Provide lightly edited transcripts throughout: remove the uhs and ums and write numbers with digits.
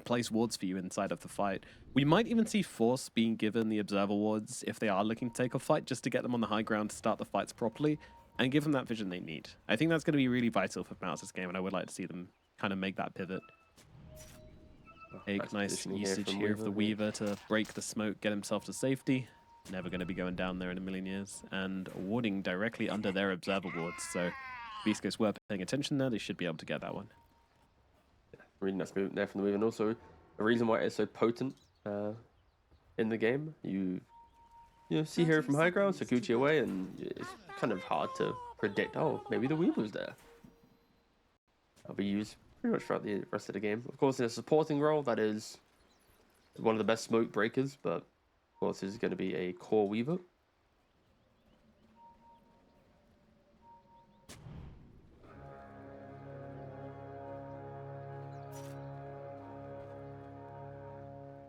place wards for you inside of the fight. We might even see Force being given the Observer wards if they are looking to take a fight, just to get them on the high ground to start the fights properly and give them that vision they need. I think that's going to be really vital for MOUZ this game, and I would like to see them kind of make that pivot. A nice usage here of the Weaver to break the smoke, get himself to safety. Never going to be going down there in a million years. And warding directly under their Observer wards. So beastcoast were paying attention there. They should be able to get that one. Really nice movement there from the Weaver. And also, the reason why it's so potent in the game, you see hero from high ground, Sakuchi away, and it's kind of hard to predict, oh, maybe the Weaver's there. That'll be used pretty much throughout the rest of the game. Of course, in a supporting role, that is one of the best smoke breakers, but of course, this is going to be a core Weaver.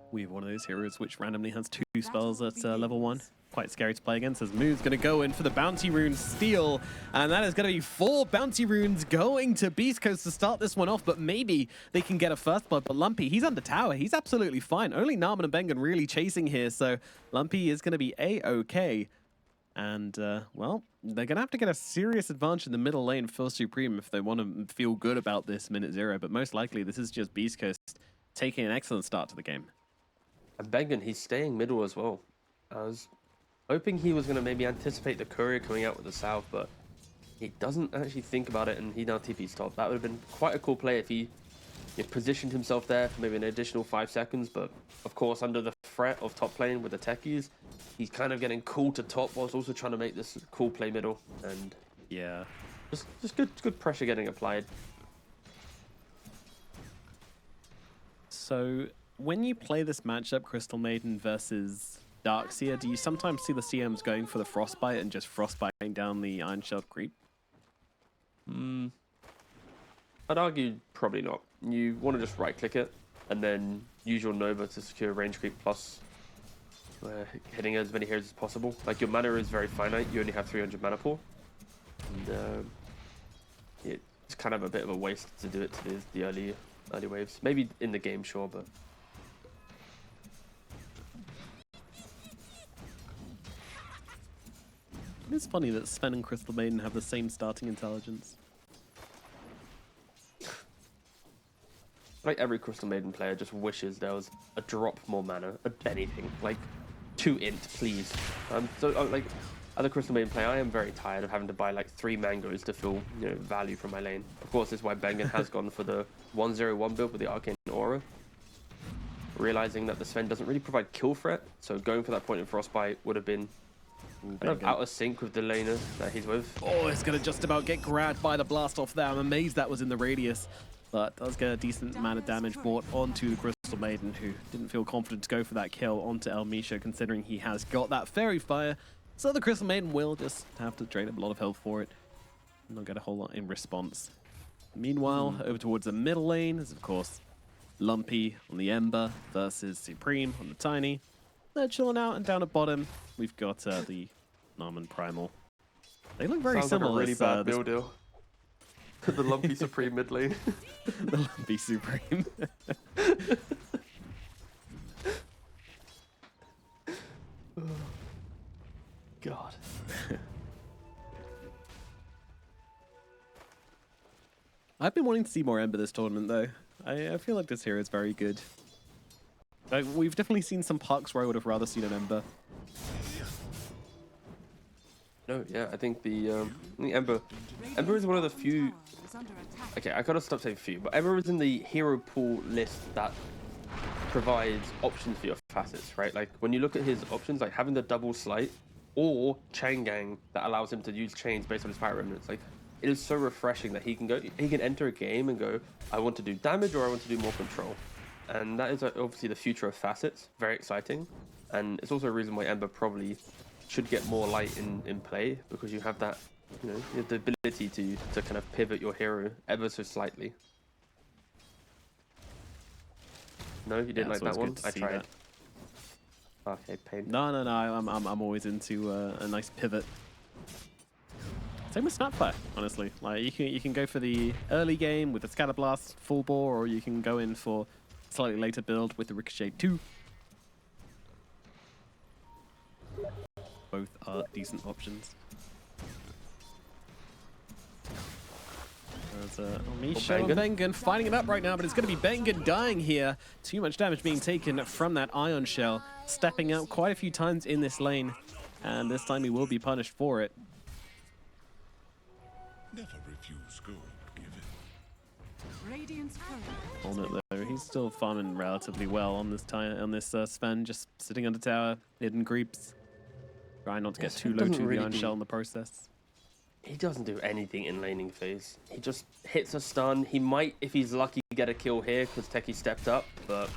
We have one of those heroes which randomly has 2 spells at level 1. Quite scary to play against, as MOUZ going to go in for the Bounty Rune steal. And that is going to be 4 Bounty Runes going to beastcoast to start this one off. But maybe they can get a first blood. But Lumpy, he's under tower. He's absolutely fine. Only Narman and Bengen really chasing here. So Lumpy is going to be A-OK. And, well, they're going to have to get a serious advantage in the middle lane for Supreme if they want to feel good about this minute 0. But most likely, this is just beastcoast taking an excellent start to the game. And Bengen, he's staying middle as well. I was hoping he was going to maybe anticipate the courier coming out with the south, but he doesn't actually think about it, and he now TP's top. That would have been quite a cool play if he positioned himself there for maybe an additional 5 seconds, but of course, under the threat of top lane with the techies, he's kind of getting cool to top whilst also trying to make this cool play middle, and yeah, just good pressure getting applied. So when you play this matchup, Crystal Maiden versus Darkseer, do you sometimes see the CMs going for the Frostbite and just frostbiting down the Iron Sheld creep? I'd argue probably not. You want to just right-click it and then use your Nova to secure range creep plus hitting as many heroes as possible. Like, your mana is very finite. You only have 300 mana pool. And it's kind of a bit of a waste to do it to the early waves. Maybe in the game, sure, but... It's funny that Sven and Crystal Maiden have the same starting intelligence. Like, every Crystal Maiden player just wishes there was a drop more mana, anything. Like, 2 int, please. Like, as a Crystal Maiden player, I am very tired of having to buy like 3 mangoes to feel value from my lane. Of course, this is why Bengen has gone for the 1-0-1 build with the Arcane Aura. Realizing that the Sven doesn't really provide kill threat, so going for that point in Frostbite would have been kind of out of sync with the laner that he's with. Oh, it's going to just about get grabbed by the blast off there. I'm amazed that was in the radius, but does get a decent amount of damage brought onto the Crystal Maiden, who didn't feel confident to go for that kill onto El Misha, considering he has got that Fairy Fire. So the Crystal Maiden will just have to drain up a lot of health for it. Not get a whole lot in response. Meanwhile, over towards the middle lane is, of course, Lumpy on the Ember versus Supreme on the Tiny. They're chilling out, and down at bottom, we've got the Narman Primal. They look very similar. Like a really bad build deal. The Lumpy Supreme mid lane. The Lumpy Supreme. God. I've been wanting to see more Ember this tournament, though. I feel like this hero is very good. We've definitely seen some pucks where I would have rather seen an Ember. No, yeah, I think the Ember is one of the few. Okay, I gotta stop saying few, but Ember is in the hero pool list that provides options for your facets, right? Like, when you look at his options, like having the double slight or chain gang that allows him to use chains based on his fire remnants, like, it is so refreshing that he can enter a game and go, I want to do damage or I want to do more control. And that is obviously the future of facets. Very exciting. And it's also a reason why Ember probably should get more light in play, because you have that, you have the ability to kind of pivot your hero ever so slightly. No, you didn't like that one? I tried. That. Okay, pain. No, I'm always into a nice pivot. Same with Snapfire, honestly. Like, you can go for the early game with the Scatter Blast full bore, or you can go in for slightly later build with the Ricochet 2. Both are decent options. There's Misha and Bengen fighting it up right now, but it's going to be Bengen dying here. Too much damage being taken from that Ion Shell. Stepping out quite a few times in this lane, and this time he will be punished for it. Never refuse gold given. On it though, he's still farming relatively well on this Sven, just sitting under tower, hidden creeps. Trying not to get too low to the Ion Shell in the process. He doesn't do anything in laning phase. He just hits a stun. He might, if he's lucky, get a kill here because Techie stepped up, but...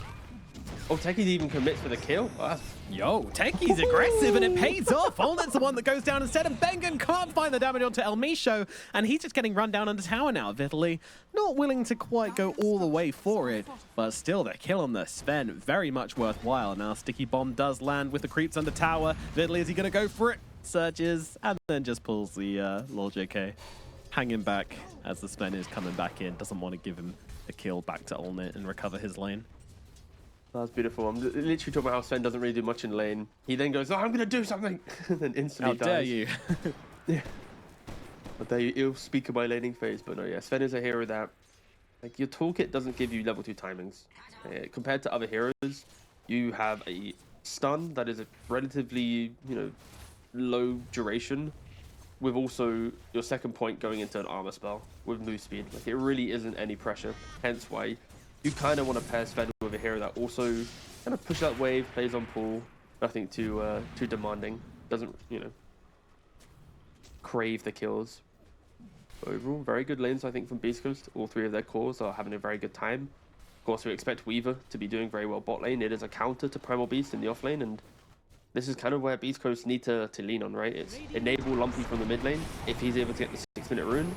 Oh, Techie even commits for the kill? Wow. Yo, Techie's aggressive and it pays off. Olnet's the one that goes down instead, and Bengen can't find the damage onto El Misho, and he's just getting run down under tower now. Vitaly not willing to quite go all the way for it, but still the kill on the Sven, very much worthwhile. Now Sticky Bomb does land with the creeps under tower. Vitaly, is he going to go for it? Searches, and then just pulls the lol JK. Hanging back as the Sven is coming back in. Doesn't want to give him a kill back to Olnet and recover his lane. That's beautiful. I'm literally talking about how Sven doesn't really do much in lane. He then goes, oh, I'm going to do something, and then instantly dies. How dare you? Yeah. But there he'll speak of my laning phase, but no, yeah, Sven is a hero that, like, your toolkit doesn't give you level 2 timings. Compared to other heroes, you have a stun that is a relatively, low duration, with also your second point going into an armor spell with move speed. Like, it really isn't any pressure, hence why you kind of want to pair Sven with a hero that also kind of pushes that wave, plays on pool, nothing too demanding, doesn't, crave the kills. But overall, very good lanes, I think, from Beast Coast. All three of their cores are having a very good time. Of course, we expect Weaver to be doing very well bot lane. It is a counter to Primal Beast in the off lane, and this is kind of where Beast Coast need to lean on, right? It's enable Lumpy from the mid lane if he's able to get the 6-minute rune,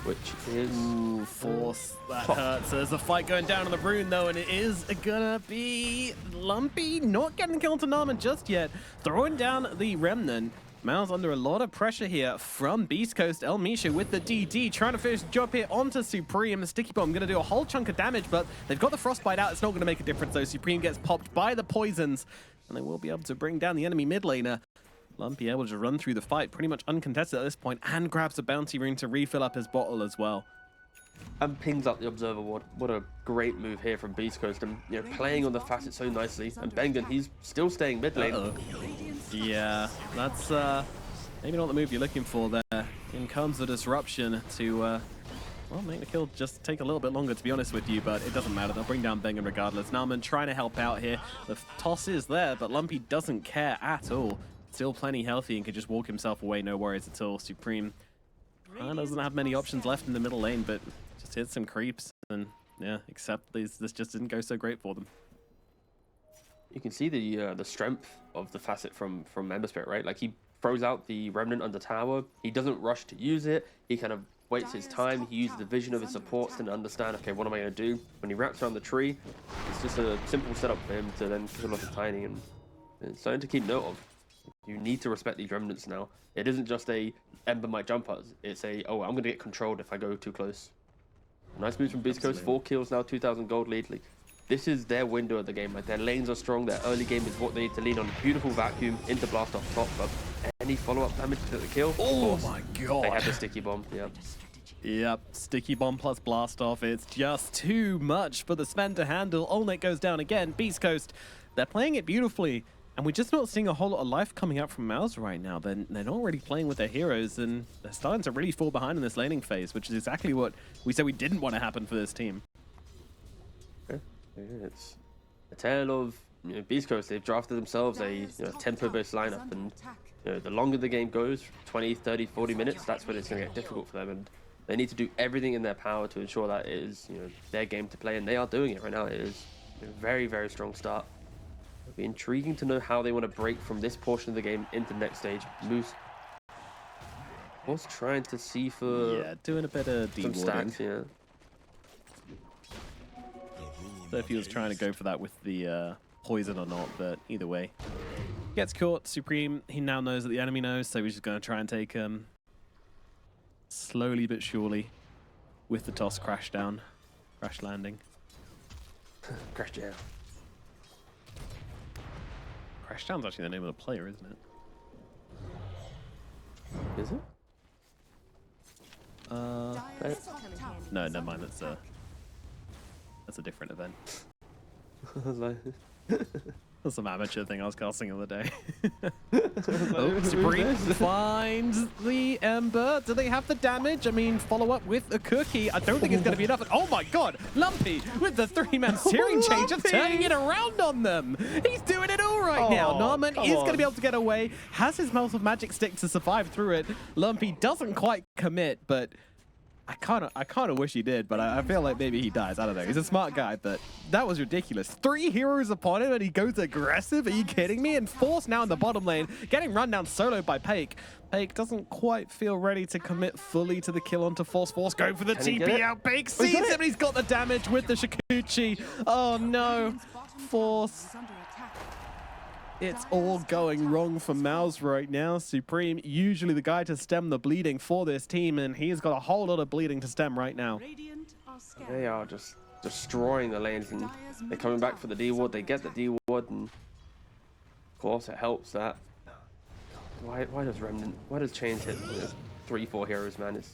which is... Ooh, force. That hurts. There's a fight going down on the rune, though, and it is gonna be Lumpy not getting killed to Nama just yet. Throwing down the Remnant. MOUZ under a lot of pressure here from Beast Coast. El Misha with the DD, trying to finish the job here onto Supreme. Sticky Bomb going to do a whole chunk of damage, but they've got the Frostbite out. It's not going to make a difference, though. Supreme gets popped by the poisons, and they will be able to bring down the enemy mid laner. Lumpy able to run through the fight, pretty much uncontested at this point, and grabs a bounty rune to refill up his bottle as well. And pings up the Observer Ward. What a great move here from Beast Coast, and playing on the facet so nicely. And Bengen, he's still staying mid lane. Yeah, that's maybe not the move you're looking for there. In comes the disruption to well, make the kill just take a little bit longer, to be honest with you, but it doesn't matter. They'll bring down Bengen regardless. Nauman trying to help out here. The toss is there, but Lumpy doesn't care at all. Still plenty healthy and can just walk himself away, no worries at all. Supreme doesn't have many options left in the middle lane, but just hit some creeps, and yeah, except this just didn't go so great for them. You can see the strength of the facet from Ember Spirit, right? Like, he throws out the Remnant under tower. He doesn't rush to use it. He kind of waits his time. He uses the vision of his supports to understand, okay, what am I going to do? When he wraps around the tree, it's just a simple setup for him to then kill off the Tiny, and it's something to keep note of. You need to respect these Remnants now. It isn't just a Ember might jump us. It's a, oh, I'm going to get controlled if I go too close. Nice moves from Beast Coast. 4 kills now, 2,000 gold lead. Like, this is their window of the game. Like, their lanes are strong. Their early game is what they need to lean on. Beautiful vacuum into blast off top, but any follow-up damage to the kill? Oh my god! They had the sticky bomb. Yeah. Yep, sticky bomb plus blast off. It's just too much for the Sven to handle. Olnet goes down again. Beast Coast, they're playing it beautifully, and we're just not seeing a whole lot of life coming out from MOUZ right now. They're not really playing with their heroes, and they're starting to really fall behind in this laning phase, which is exactly what we said we didn't want to happen for this team. Yeah, it's a tale of Beast Coast. They've drafted themselves a tempo-based lineup, and the longer the game goes, 20, 30, 40 minutes, that's when it's going to get difficult for them, and they need to do everything in their power to ensure that it is their game to play, and they are doing it right now. It is a very, very strong start. It'll be intriguing to know how they want to break from this portion of the game into the next stage. MOUZ was trying to see for doing a bit of some de-warding. stacks, yeah. So if he was trying to go for that with the poison or not, but either way. Gets caught, Supreme, he now knows that the enemy knows, so he's just going to try and take him slowly but surely with the toss crash landing. Crash Jam. Crashdown's actually the name of the player, isn't it? Is it? No, never mind. That's a different event. I was like, That's some amateur thing I was casting the other day. Oh, Supreme finds the Ember. Do they have the damage? I mean, follow up with a cookie. I don't think it's going to be enough. Oh my god, Lumpy with the 3-man steering change, just turning it around on them. He's doing it all right now. Narman is going to be able to get away. Has his mouth of magic stick to survive through it. Lumpy doesn't quite commit, but I kind of wish he did, but I feel like maybe he dies. I don't know. He's a smart guy, but that was ridiculous. 3 heroes upon him, and he goes aggressive. Are you kidding me? And Force now in the bottom lane, getting run down solo by Pake. Pake doesn't quite feel ready to commit fully to the kill onto Force. Force going for the TP out. Pake sees him, and he's got the damage with the Shikuchi. Oh no, Force. It's all going wrong for MOUZ right now. Supreme, usually the guy to stem the bleeding for this team, and he's got a whole lot of bleeding to stem right now. They are just destroying the lanes, and they're coming back for the D ward. They get the D ward, and of course it helps that. Why does Remnant? Why does Chains hit 3-4 heroes, man? It's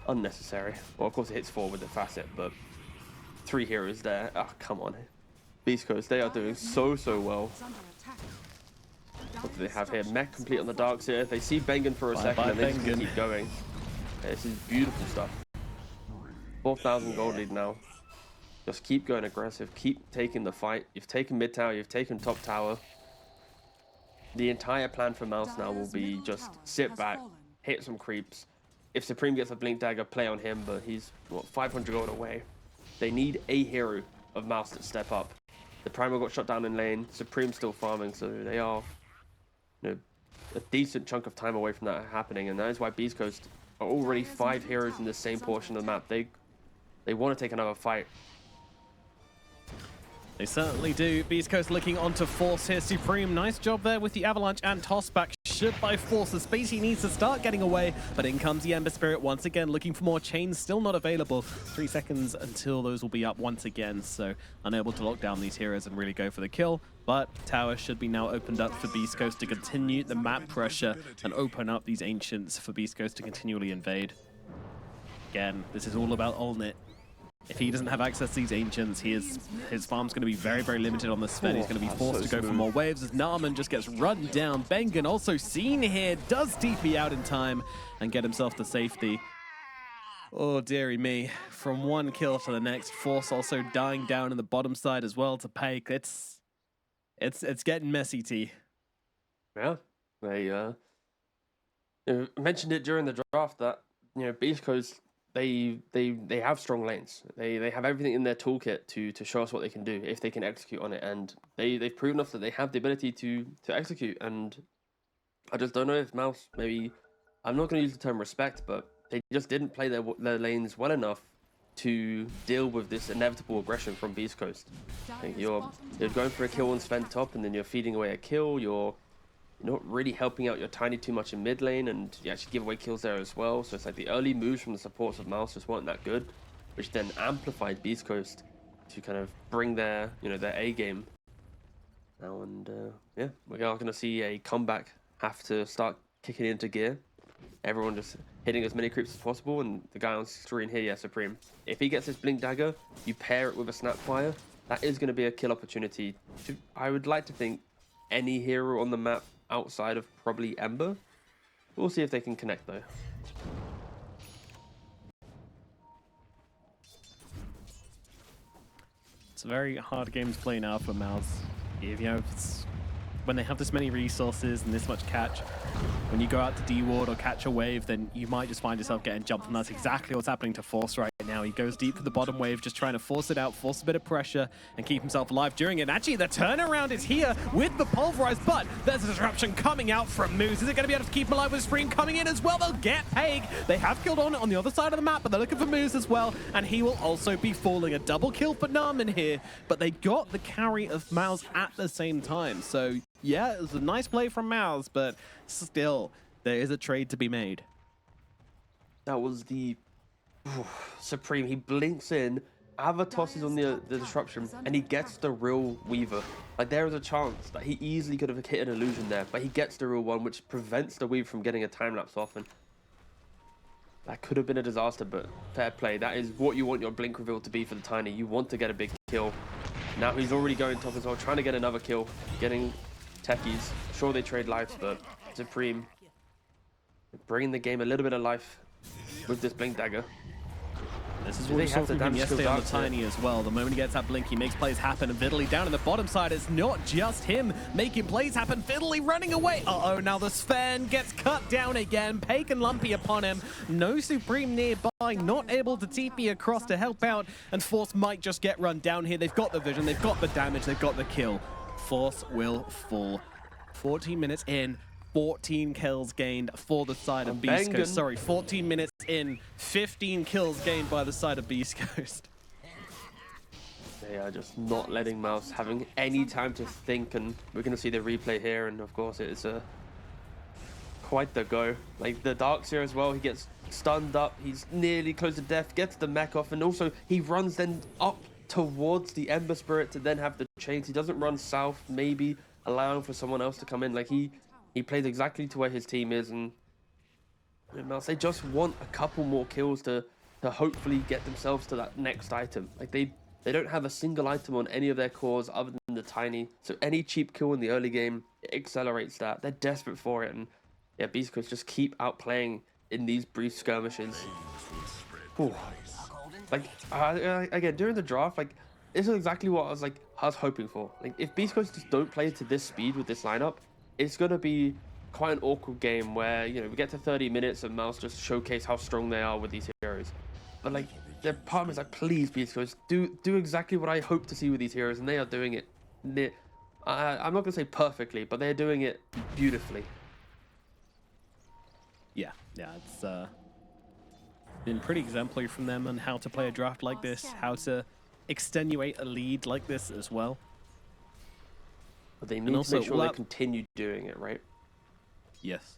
unnecessary. Well, of course it hits 4 with the facet, but 3 heroes there. Oh, come on. Beast Coast, they are doing so well. What do they have here? Mech complete on the darks here. They see Bengen for a second and they just keep going. Yeah, this is beautiful stuff. 4,000 gold lead now. Just keep going aggressive. Keep taking the fight. You've taken mid tower. You've taken top tower. The entire plan for MOUZ now will be just sit back, hit some creeps. If Supreme gets a blink dagger, play on him, but he's, what, 500 gold away. They need a hero of MOUZ to step up. The Primal got shot down in lane. Supreme's still farming, so they are, you know, a decent chunk of time away from that happening, and that is why Beast Coast are already 5 heroes in the same portion of the map. They want to take another fight. They certainly do. Beast Coast looking onto Force here. Supreme, nice job there with the Avalanche and toss back. Should by Force the space he needs to start getting away, but in comes the Ember Spirit once again, looking for more chains, still not available. 3 seconds until those will be up once again, so unable to lock down these heroes and really go for the kill. But tower should be now opened up for Beast Coast to continue the map pressure and open up these Ancients for Beast Coast to continually invade. Again, this is all about Olnit. If he doesn't have access to these Ancients, his farm's going to be very, very limited on the Sven. He's going to be forced to go for more waves as Narman just gets run down. Bengen also seen here, does TP out in time and get himself to safety. Oh, dearie me. From one kill to the next, Force also dying down in the bottom side as well to Pake. It's getting messy, T. Yeah, they mentioned it during the draft that, you know, Beast Coast, they have strong lanes. They have everything in their toolkit to show us what they can do if they can execute on it, and they've proven us that they have the ability to execute. And I just don't know if MOUZ, maybe, I'm not going to use the term respect, but they just didn't play their lanes well enough to deal with this inevitable aggression from Beast Coast. Like you're going for a kill on Sven top, and then you're feeding away a kill. You're not really helping out your Tiny too much in mid lane, and you actually give away kills there as well. So it's like the early moves from the supports of MOUZ just weren't that good, which then amplified Beast Coast to kind of bring their A game now. And yeah, we are going to see a comeback have to start kicking into gear. Everyone just hitting as many creeps as possible, and the guy on screen here, yeah, Supreme. If he gets his blink dagger, you pair it with a snapfire, that is going to be a kill opportunity to, I would like to think, any hero on the map outside of probably Ember. We'll see if they can connect though. It's a very hard game to play now for MOUZ. When they have this many resources and this much catch, when you go out to D-ward or catch a wave, then you might just find yourself getting jumped, and that's exactly what's happening to Force right now. He goes deep for the bottom wave, just trying to force it out, force a bit of pressure, and keep himself alive during it. And actually, the turnaround is here with the Pulverize, but there's a disruption coming out from MOUZ. Is it going to be able to keep him alive with Scream coming in as well? They'll get Peg. They have killed on the other side of the map, but they're looking for MOUZ as well, and he will also be falling. A double kill for Narman here, but they got the carry of MOUZ at the same time. So yeah, it was a nice play from MOUZ, but still, there is a trade to be made. That was the Supreme. He blinks in Ava tosses on the disruption and he gets the real Weaver. Like, there is a chance that he easily could have hit an illusion there, but he gets the real one, which prevents the Weaver from getting a time-lapse off. And that could have been a disaster, but fair play. That is what you want your blink reveal to be for the Tiny. You want to get a big kill. Now he's already going top as well, trying to get another kill, getting techies. Sure, they trade lives, but Supreme bringing the game a little bit of life with this blink dagger. This is what we saw from him yesterday on the Tiny as well. The moment he gets that blink, he makes plays happen. And Viddly down in the bottom side, it's not just him making plays happen. Viddly running away. Uh-oh, now the Sven gets cut down again. Pake and Lumpy upon him. No Supreme nearby, not able to TP across to help out. And Force might just get run down here. They've got the vision, they've got the damage, they've got the kill. Force will fall. 14 minutes in. 14 kills gained for the side of Beast Coast. Sorry, 14 minutes in, 15 kills gained by the side of Beast Coast. They are just not letting MOUZ having any time to think, and we're going to see the replay here, and of course it is quite the go. Like, the Darkseer as well, he gets stunned up, he's nearly close to death, gets the mech off, and also he runs then up towards the Ember Spirit to then have the chains. He doesn't run south, maybe allowing for someone else to come in. Like, he plays exactly to where his team is, and MOUZ, they just want a couple more kills to hopefully get themselves to that next item. Like, they don't have a single item on any of their cores other than the Tiny, so any cheap kill in the early game, it accelerates that. They're desperate for it, and yeah, Beast Coast just keep outplaying in these brief skirmishes. Ooh. Like, again, during the draft, like, this is exactly what I was hoping for. Like, if Beast Coast just don't play to this speed with this lineup, it's going to be quite an awkward game where, you know, we get to 30 minutes and MOUZ just showcase how strong they are with these heroes. But, like, their part of me is like, please, Beast Coast, do exactly what I hope to see with these heroes, and they are doing it. I'm not going to say perfectly, but they're doing it beautifully. Yeah, it's been pretty exemplary from them on how to play a draft like this, how to extenuate a lead like this as well. But they need to make sure they continue doing it, right? Yes.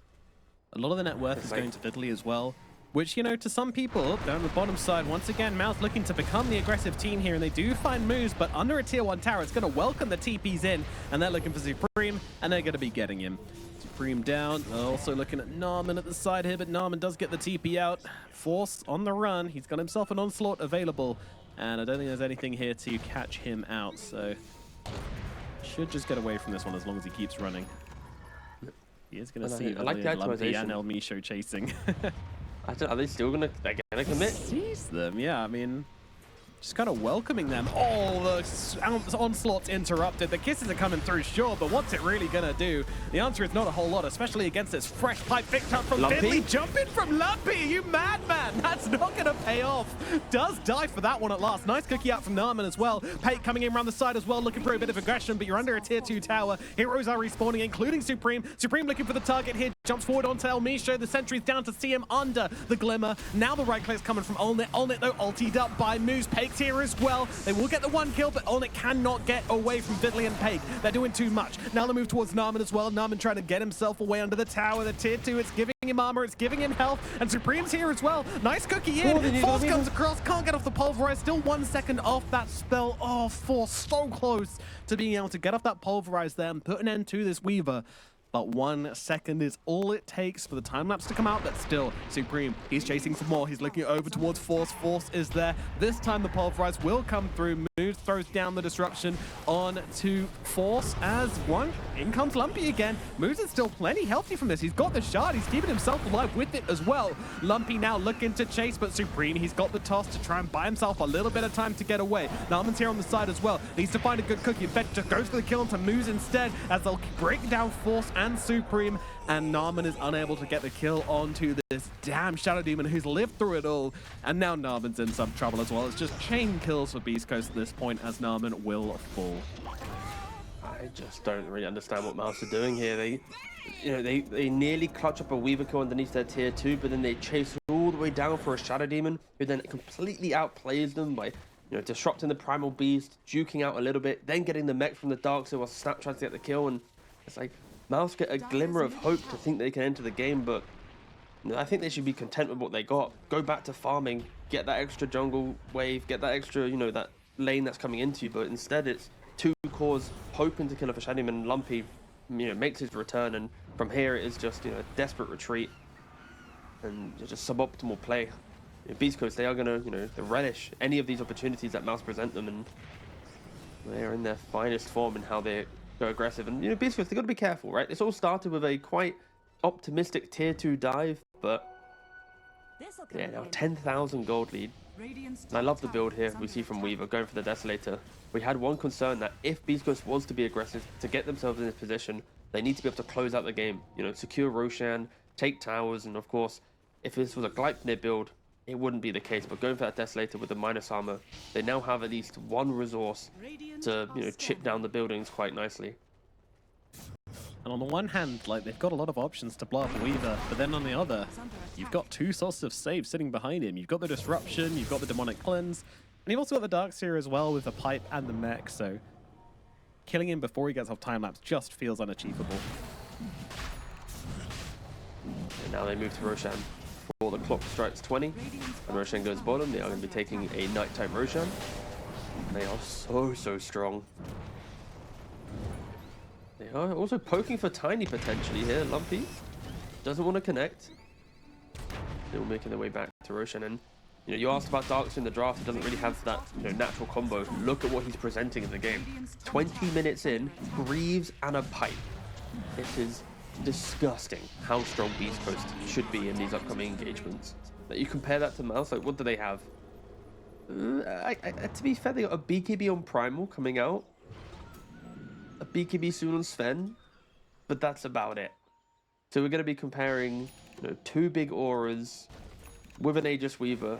A lot of the net worth is going to Viddly as well, which, you know, to some people, down the bottom side, once again, MOUZ looking to become the aggressive team here, and they do find MOUZ, but under a tier 1 tower, it's going to welcome the TPs in, and they're looking for Supreme, and they're going to be getting him. Supreme down, also looking at Narman at the side here, but Narman does get the TP out. Force on the run, he's got himself an onslaught available, and I don't think there's anything here to catch him out, so should just get away from this one as long as he keeps running. He is going to see like the Lumpy and El Misho chasing. Are they still going to commit? Sees them, yeah, I mean, just kind of welcoming them. Oh, the onslaught's interrupted. The kisses are coming through, sure, but what's it really going to do? The answer is not a whole lot, especially against this fresh pipe picked up from Viddly. Jumping from Lumpy, you madman! That's not going to pay off. Does die for that one at last. Nice cookie out from Narman as well. Pate coming in around the side as well, looking for a bit of aggression, but you're under a tier 2 tower. Heroes are respawning, including Supreme. Supreme looking for the target here. Jumps forward onto El Misho. The sentry's down to see him under the glimmer. Now the right click's coming from Olnit. Olnit, though, ultied up by MOUZ. Pake's here as well. They will get the one kill, but Olnit cannot get away from Viddly and Pake. They're doing too much. Now they move towards Narman as well. Narman trying to get himself away under the tower. The tier 2, it's giving him armor, it's giving him health, and Supreme's here as well. Nice cookie in. Force comes across, can't get off the pulverize. Still 1 second off that spell. Oh, Force so close to being able to get off that pulverize there and put an end to this Weaver. But 1 second is all it takes for the time-lapse to come out, but still, Supreme, he's chasing for more. He's looking over towards Force. Force is there. This time the pulverize will come through. MOUZ throws down the disruption on to Force as one. In comes Lumpy again. MOUZ is still plenty healthy from this. He's got the shard. He's keeping himself alive with it as well. Lumpy now looking to chase, but Supreme, he's got the toss to try and buy himself a little bit of time to get away. Narman's here on the side as well. Needs to find a good cookie. In fact, just goes for the kill onto MOUZ instead as they'll break down Force and Supreme, and Narman is unable to get the kill onto this damn Shadow Demon who's lived through it all, and now Narman's in some trouble as well. It's just chain kills for Beast Coast at this point as Narman will fall. I just don't really understand what MOUZ are doing here. They nearly clutch up a Weaver kill underneath their tier 2, but then they chase all the way down for a Shadow Demon who then completely outplays them by disrupting the Primal Beast, juking out a little bit, then getting the mech from the Darkseer while Snap tries to get the kill, and it's like MOUZ get a glimmer of hope to think they can enter the game, but I think they should be content with what they got. Go back to farming, get that extra jungle wave, get that extra, that lane that's coming into you. But instead, it's two cores hoping to kill a Fashanium, and Lumpy, makes his return. And from here, it is just, a desperate retreat and just suboptimal play. Beast Coast, they are going to, relish any of these opportunities that MOUZ present them, and they're in their finest form in how they go aggressive. And, Beast Coast, they've got to be careful, right? This all started with a quite optimistic tier 2 dive, but yeah, now 10,000 gold lead. And I love the build here we see from Weaver going for the Desolator. We had one concern that if Beast Coast was to be aggressive, to get themselves in this position, they need to be able to close out the game. Secure Roshan, take towers, and of course, if this was a Gleipnir build, it wouldn't be the case. But going for that Desolator with the minus armor, they now have at least one resource to chip down the buildings quite nicely. And on the one hand, they've got a lot of options to blow up Weaver, but then on the other, you've got two sources of save sitting behind him. You've got the Disruption, you've got the Demonic Cleanse, and you've also got the Darkseer as well with the Pipe and the Mech, so killing him before he gets off time-lapse just feels unachievable. And now they move to Roshan before the clock strikes 20, and Roshan goes bottom. They are going to be taking a nighttime Roshan. They are so strong. They are also poking for Tiny potentially here. Lumpy doesn't want to connect. Still making their way back to Roshan. And you asked about Darkseer in the draft. He doesn't really have that natural combo. Look at what he's presenting in the game. 20 minutes in, Greaves and a Pipe. It is disgusting how strong Beast Coast should be in these upcoming engagements. You compare that to MOUZ, what do they have? To be fair, they got a BKB on Primal coming out. A BKB soon on Sven, but that's about it. So we're going to be comparing, two big auras with an Aegis Weaver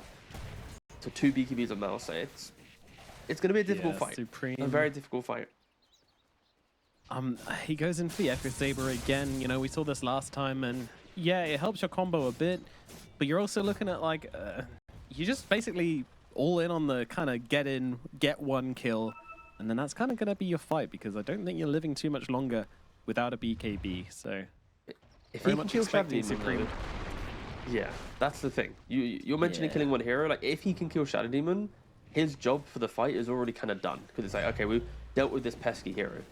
to two BKBs on MOUZ. So it's going to be a difficult fight. Supreme. A very difficult fight. He goes in for the Echo Saber again. We saw this last time, and yeah, it helps your combo a bit, but you're also looking at you just basically all in on the kind of get one kill. And then that's kind of going to be your fight, because I don't think you're living too much longer without a BKB. So, if very he much can kill expecting Shadow Supreme. Demon, yeah, that's the thing. You're mentioning killing one hero. If he can kill Shadow Demon, his job for the fight is already kind of done. Because it's okay, we've dealt with this pesky hero.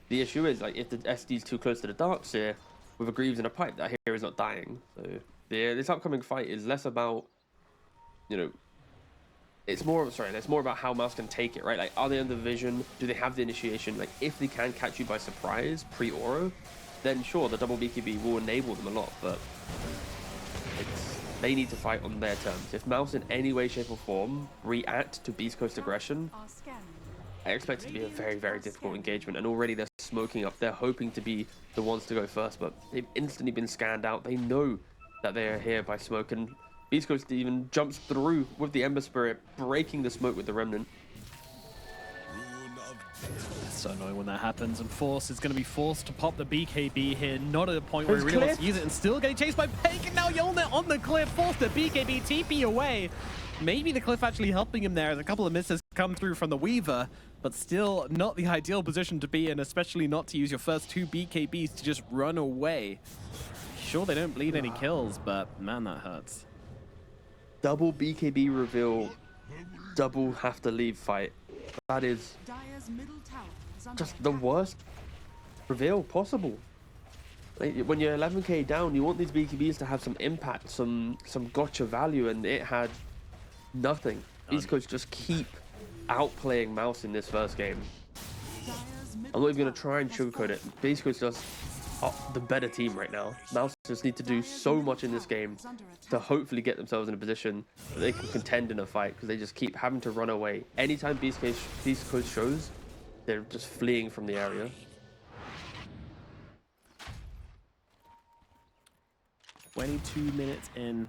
The issue is if the SD is too close to the Darkseer with a Greaves and a Pipe, that hero is not dying. So this upcoming fight is less about, it's more about how MOUZ can take it, right? Are they under vision? Do they have the initiation? If they can catch you by surprise pre-Oro, then sure, the double BKB will enable them a lot, but they need to fight on their terms. If MOUZ in any way, shape, or form react to Beast Coast aggression, I expect it to be a very, very difficult engagement, and already they're smoking up. They're hoping to be the ones to go first, but they've instantly been scanned out. They know that they are here by smoke, and Beast Coast even jumps through with the Ember Spirit, breaking the smoke with the Remnant. It's so annoying when that happens, and Force is going to be forced to pop the BKB here, not at a point where he really wants to use it, and still getting chased by Pake, and now Yolnir on the cliff, forced the BKB TP away. Maybe the cliff actually helping him there as a couple of misses come through from the Weaver, but still not the ideal position to be in, especially not to use your first two BKBs to just run away. Sure, they don't bleed any kills, but man, that hurts. Double BKB reveal, double have to leave fight. That is just the worst reveal possible. When you're 11k down, you want these BKBs to have some impact, some gotcha value, and it had nothing. Beast Coast just keep outplaying MOUZ in this first game. I'm not even going to try and sugarcoat it. Beast Coast just the better team right now. MOUZ just need to do so much in this game to hopefully get themselves in a position that they can contend in a fight, because they just keep having to run away. Anytime Beast Coast shows, they're just fleeing from the area. 22 minutes in.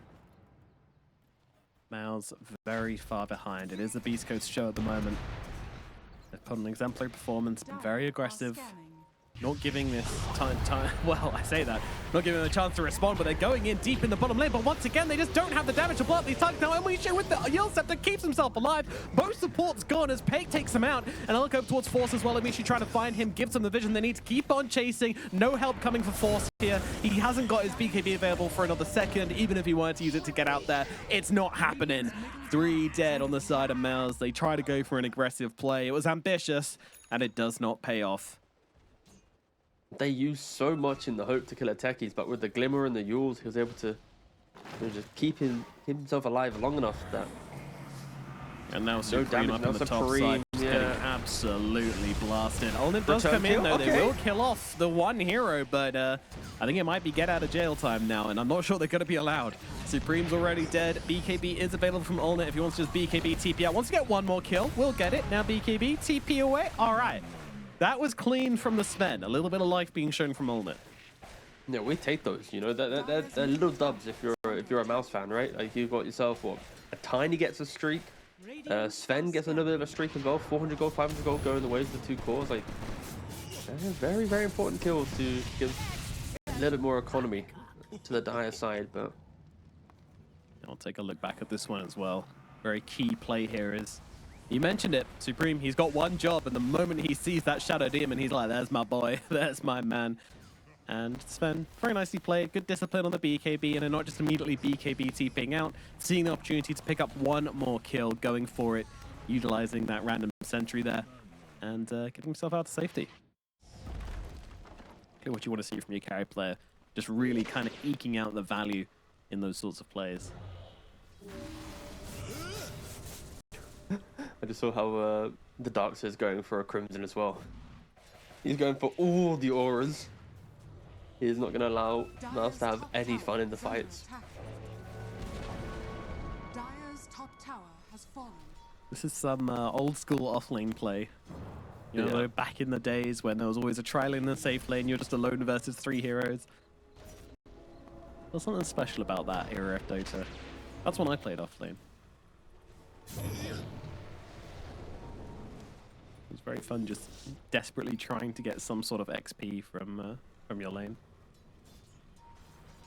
MOUZ very far behind. It is the Beast Coast show at the moment. They've put an exemplary performance, been very aggressive. not giving this time, well, I say that, not giving them a chance to respond, but they're going in deep in the bottom lane. But once again, they just don't have the damage to block these tanks. Now, MOUZ with the Yield Scepter keeps himself alive. Both supports gone as Pake takes him out, and I'll go towards Force as well. Amishi trying to find him, gives them the vision they need to keep on chasing. No help coming for Force here. He hasn't got his BKB available for another second, even if he wanted to use it to get out there. It's not happening. 3 dead on the side of MOUZ. They try to go for an aggressive play. It was ambitious, and it does not pay off. They used so much in the hope to kill techies, but with the Glimmer and the Yules, he was able to just keep himself alive long enough that. And now No Supreme damage, up no on the top Supreme, side, just yeah. getting absolutely blasted. Olin does Return come in kill? though, they Okay. will kill off the one hero, but I think it might be get out of jail time now, and I'm not sure they're going to be allowed. Supreme's already dead, BKB is available from Olin if he wants to just BKB TP out. Wants to get one more kill, we'll get it. Now BKB, TP away, all right. That was clean from the Sven, a little bit of life being shown from Olin. Yeah, we take those, you know, they're little dubs if you're a MOUZ fan, right? Like you've got yourself what, a Tiny gets a streak, Sven gets another bit of a streak as well, 400 gold, 500 gold going the ways of the two cores. Like, very, very important kills to give a little bit more economy to the Dire side, but I'll take a look back at this one as well. Very key play here is, you mentioned it, Supreme, he's got one job, and the moment he sees that Shadow Demon, he's like, there's my boy, there's my man. And Sven, very nicely played, good discipline on the BKB, and then not just immediately BKB TPing out, seeing the opportunity to pick up one more kill, going for it, utilizing that random sentry there, and getting himself out to safety. Clear what you want to see from your carry player, just really kind of eking out the value in those sorts of plays. I just saw how the Darkseer is going for a Crimson as well. He's going for all the auras. He's not going to allow MOUZ to have any fun in the fights. Dire's top tower has fallen. This is some old school offlane play. You know, Yeah. back in the days when there was always a tri-lane and a safe lane, you're just alone versus 3 heroes. There's something special about that era of Dota. That's when I played offlane. It was very fun just desperately trying to get some sort of XP from your lane.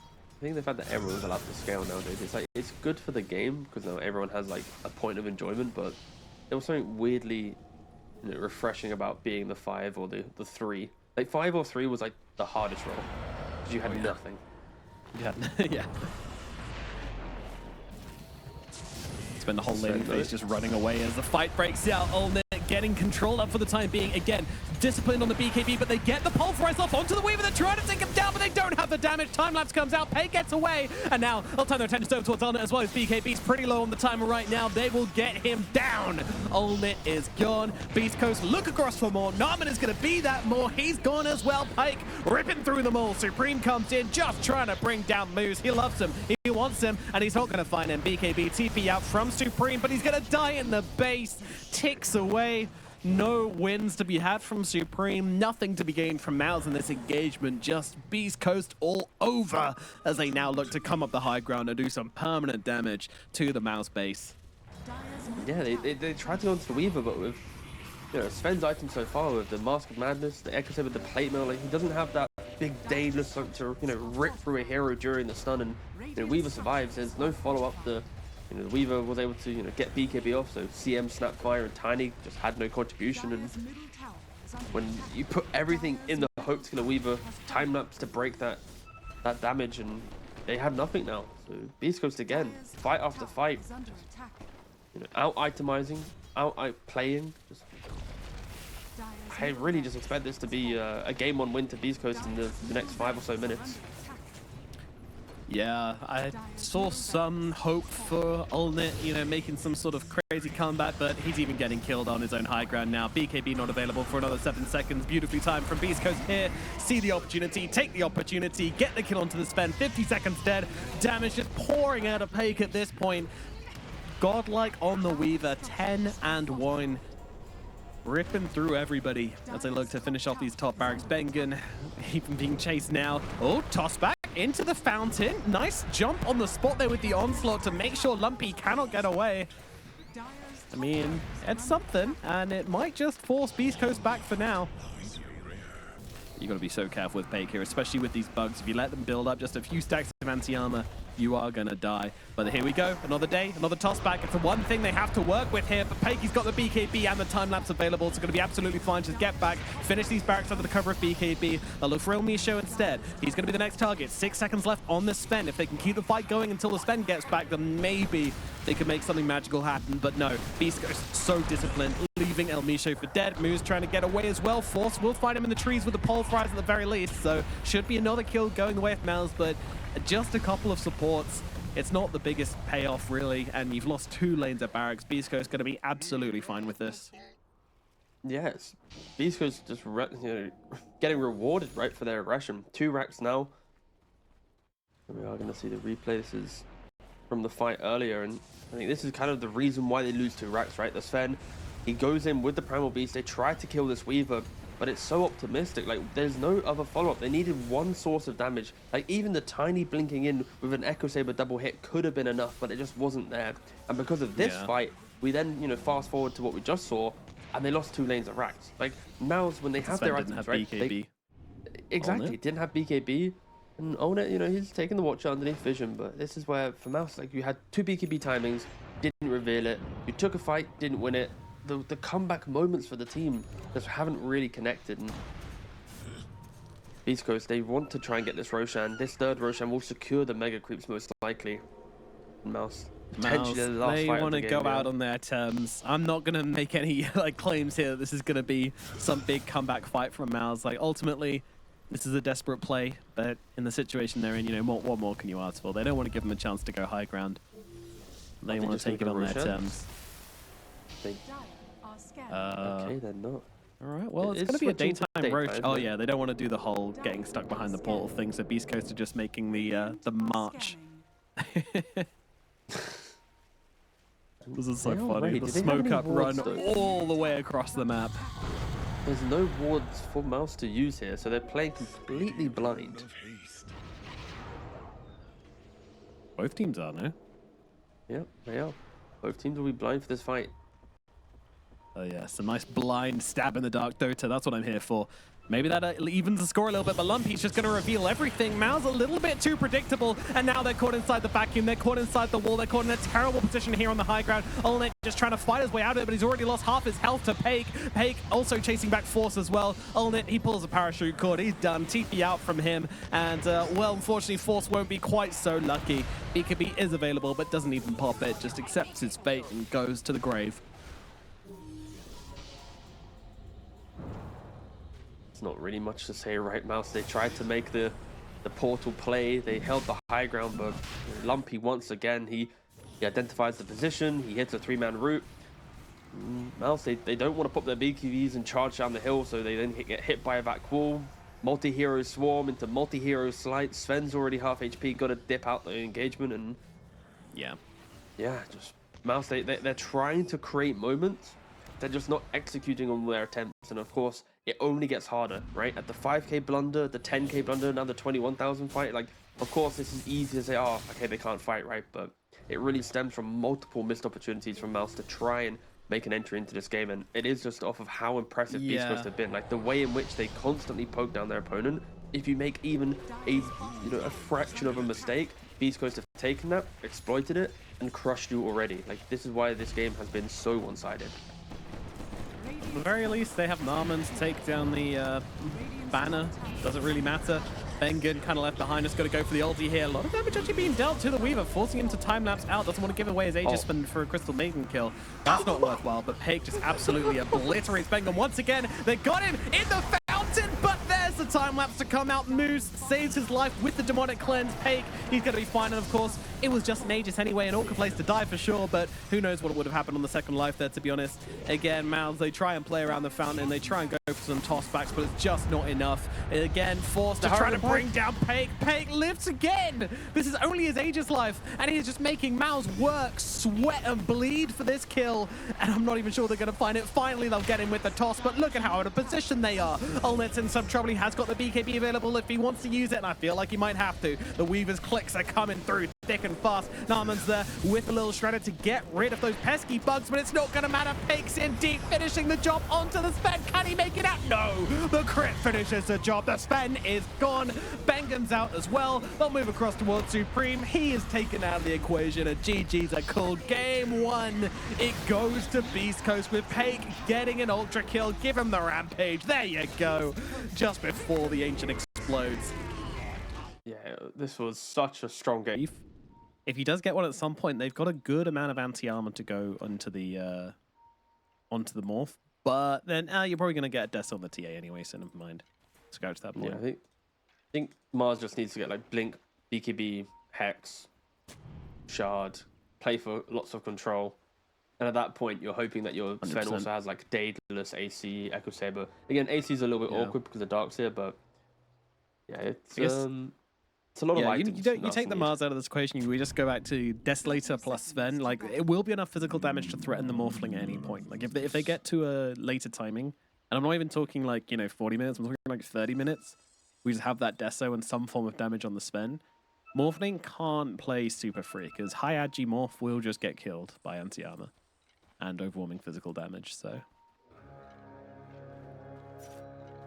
I think the fact that everyone's allowed to scale nowadays, it's like it's good for the game because now everyone has like a point of enjoyment, but there was something weirdly refreshing about being the 5 or the 3. Like 5 or 3 was like the hardest role because you had nothing. Yeah, yeah. Spend the whole lane phase just running away as the fight breaks out. Olnet getting control up for the time being. Again, disciplined on the BKB, but they get the pulverize off onto the Weaver. They're trying to take him down, but they don't have the damage. Time-lapse comes out, Pei gets away, and now they'll turn their attention over towards Olnet as well. His BKB's pretty low on the timer right now. They will get him down. Olnet is gone. Beast Coast look across for more. Narman is going to be that more. He's gone as well. Pike ripping through them all. Supreme comes in, just trying to bring down MOUZ. He loves him. He wants him, and he's not going to find him. BKB TP out from Supreme, but he's going to die in the base. Ticks away. No wins to be had from Supreme. Nothing to be gained from MOUZ in this engagement. Just Beast Coast all over as they now look to come up the high ground and do some permanent damage to the MOUZ base. Yeah, they tried to go into the Weaver, but with Sven's item so far, with the Mask of Madness, the Echo Saber, the Plate Mail, like he doesn't have that big Daedalus to rip through a hero during the stun, and Weaver survives. There's no follow up. The Weaver was able to get BKB off, so CM, Snapfire, and Tiny just had no contribution. And when you put everything in the hope to kill a Weaver, time lapse to break that damage, and they have nothing now. So Beast Coast again, fight after fight, out itemizing, out playing. I really just expect this to be a game 1 win to Beast Coast in the next 5 or so minutes. Yeah, I saw some hope for Olnet, making some sort of crazy comeback, but he's even getting killed on his own high ground now. BKB not available for another 7 seconds. Beautifully timed from Beast Coast here. See the opportunity, take the opportunity, get the kill onto the Sven. 50 seconds dead. Damage just pouring out of Pake at this point. Godlike on the Weaver, 10 and 1. Ripping through everybody as they look to finish off these top barracks. Bengen even being chased now. Oh, toss back into the fountain. Nice jump on the spot there with the onslaught to make sure Lumpy cannot get away. I mean, it's something, and it might just force Beast Coast back for now. You got to be so careful with Pake here, especially with these bugs. If you let them build up just a few stacks of anti-armor, you are going to die. But here we go. Another day, another toss back. It's the one thing they have to work with here. But Pakey's got the BKB and the time lapse available. It's going to be absolutely fine. Just get back, finish these barracks under the cover of BKB. They'll look for Elmisho instead. He's going to be the next target. 6 seconds left on the Sven. If they can keep the fight going until the Sven gets back, then maybe they can make something magical happen. But no, beastcoast so disciplined, leaving Elmisho for dead. MOUZ trying to get away as well. Force will find him in the trees with the pole fries at the very least. So should be another kill going the way of MOUZ, but just a couple of supports. It's not the biggest payoff, really, and you've lost 2 lanes at barracks. beastcoast going to be absolutely fine with this. Yes, beastcoast just getting rewarded, right, for their aggression. 2 racks now. And we are going to see the replay. This is from the fight earlier, and I think this is kind of the reason why they lose 2 racks, right? The Sven, he goes in with the Primal Beast. They try to kill this Weaver, but it's so optimistic. Like, there's no other follow-up. They needed 1 source of damage. Like, even the tiny blinking in with an Echo Saber double hit could have been enough, but it just wasn't there. And because of this fight, we then, fast forward to what we just saw, and they lost 2 lanes of racks. Like, MOUZ, when they have their items, right? BKB. Exactly, didn't have BKB. And Own It, he's taking the Watcher underneath Vision, but this is where, for MOUZ, like, you had 2 BKB timings, didn't reveal it. You took a fight, didn't win it. The comeback moments for the team just haven't really connected. And beastcoast, they want to try and get this Roshan. This 3rd Roshan will secure the mega creeps most likely. And MOUZ, potentially the last they fight want to of the go game, out on their terms. I'm not going to make any claims here that this is going to be some big comeback fight from MOUZ. Like, ultimately, this is a desperate play, but in the situation they're in, what more can you ask for? They don't want to give them a chance to go high ground. They want to take it on their terms. Okay, they're not. All right, well, it's going to be a daytime roach. Oh yeah, they don't want to do the whole getting stuck behind the portal thing, so beastcoast are just making the march. This is so funny. The smoke up run all the way across the map. There's no wards for MOUZ to use here, so they're playing completely blind. Both teams are, no? Yep, they are. Both teams will be blind for this fight. Oh yeah, some nice blind stab in the dark Dota. That's what I'm here for. Maybe that evens the score a little bit, but Lumpy's just going to reveal everything. MOUZ a little bit too predictable, and now they're caught inside the vacuum. They're caught inside the wall. They're caught in a terrible position here on the high ground. Olnet just trying to fight his way out of it, but he's already lost half his health to Pake. Pake also chasing back Force as well. Olnet, he pulls a parachute cord. He's done. TP out from him, and well, unfortunately, Force won't be quite so lucky. BKB is available, but doesn't even pop it. Just accepts his fate and goes to the grave. Not really much to say, right? MOUZ, they tried to make the portal play. They held the high ground, but Lumpy once again, he identifies the position. He hits a 3-man route. MOUZ, they don't want to pop their BKBs and charge down the hill, so they then get hit by a vac wall. Multi-hero swarm into multi-hero slight. Sven's already half HP, got to dip out the engagement, and yeah, just MOUZ, they're trying to create moments. They're just not executing on their attempts, and of course, it only gets harder, right? At the 5k blunder, the 10k blunder, now the 21,000 fight. Like, of course, this is easy to say, oh, okay, they can't fight, right? But it really stems from multiple missed opportunities from MOUZ to try and make an entry into this game, and it is just off of how impressive beastcoast have been. Like, the way in which they constantly poke down their opponent. If you make even a fraction of a mistake, beastcoast have taken that, exploited it, and crushed you already. Like, this is why this game has been so one-sided. At the very least, they have Narman to take down the banner. Doesn't really matter. Bengen kind of left behind. Just got to go for the ulti here. A lot of damage actually being dealt to the Weaver, forcing him to time-lapse out. Doesn't want to give away his Aegis spin for a Crystal Maiden kill. That's not worthwhile, but Pake just absolutely obliterates Bengen once again. They got him in the fountain, but there's the time-lapse to come out. MOUZ saves his life with the Demonic Cleanse. Pake, he's going to be fine, and of course, it was just an Aegis anyway, an awkward place to die for sure, but who knows what would have happened on the second life there, to be honest. Again, MOUZ, they try and play around the fountain, they try and go for some tossbacks, but it's just not enough. Again, forced to try to bring down Pake. Pake lives again! This is only his Aegis life, and he is just making MOUZ work, sweat, and bleed for this kill, and I'm not even sure they're going to find it. Finally, they'll get him with the toss, but look at how out of position they are. Olnet's in some trouble. He has got the BKB available if he wants to use it, and I feel like he might have to. The Weaver's clicks are coming through. thick and fast. Narman's there with a little shredder to get rid of those pesky bugs, but it's not going to matter. Pake's in deep, finishing the job onto the Sven. Can he make it out? No! The crit finishes the job. The Sven is gone. Bengen's out as well. They'll move across towards Supreme. He is taken out of the equation, and GG's are called. Game 1. It goes to Beast Coast with Pake getting an ultra kill. Give him the rampage. There you go. Just before the Ancient explodes. Yeah, this was such a strong game. If he does get one at some point, they've got a good amount of anti-armor to go onto the morph. But then you're probably going to get a death on the TA anyway, so never mind. Let's go to that point. Yeah, I think MOUZ just needs to get like Blink, BKB, Hex, Shard, play for lots of control. And at that point, you're hoping that your Sven 100%. also has like Daedalus, AC, Echo Saber. Again, AC is a little bit awkward because of Darkseer, but yeah, it's a lot of items. You take the MOUZ out of this equation, we just go back to Desolator plus Sven. Like, it will be enough physical damage to threaten the Morphling at any point. Like, if they get to a later timing, and I'm not even talking like, 40 minutes, I'm talking like 30 minutes, we just have that Deso and some form of damage on the Sven. Morphling can't play super free, because high agi Morph will just get killed by anti-armor and overwhelming physical damage, so...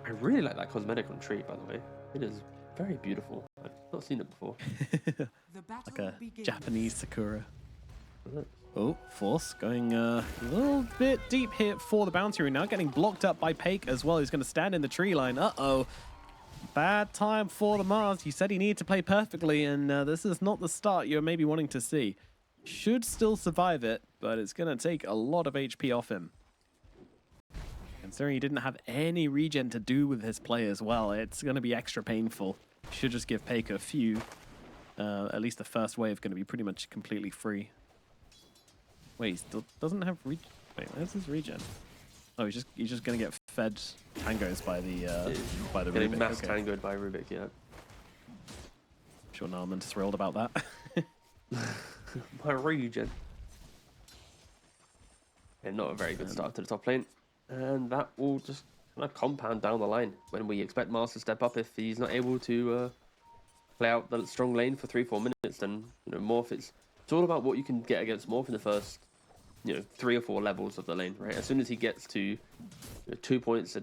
I really like that cosmetic on Tree, by the way. It is very beautiful. I've not seen it before. Like a Japanese Sakura. Oh, Force going a little bit deep here for the bounty rune. Now getting blocked up by Pake as well. He's going to stand in the tree line. Uh-oh. Bad time for the MOUZ. He said he needed to play perfectly, and this is not the start you're maybe wanting to see. Should still survive it, but it's going to take a lot of HP off him. Considering he didn't have any regen to do with his play as well, it's going to be extra painful. Should just give Pake a few. At least the first wave going to be pretty much completely free. Wait, he still doesn't have regen. Wait, where's his regen? Oh, he's just going to get fed tangos by the Getting Rubik. mass tangoed by Rubik, yeah. I'm sure Narman's thrilled about that. My regen. And not a very good start to the top lane. And that will just kind of compound down the line when we expect MOUZ to step up. If he's not able to play out the strong lane for 3-4 minutes, then Morph, it's all about what you can get against Morph in the first 3 or 4 levels of the lane, right? As soon as he gets to 2 points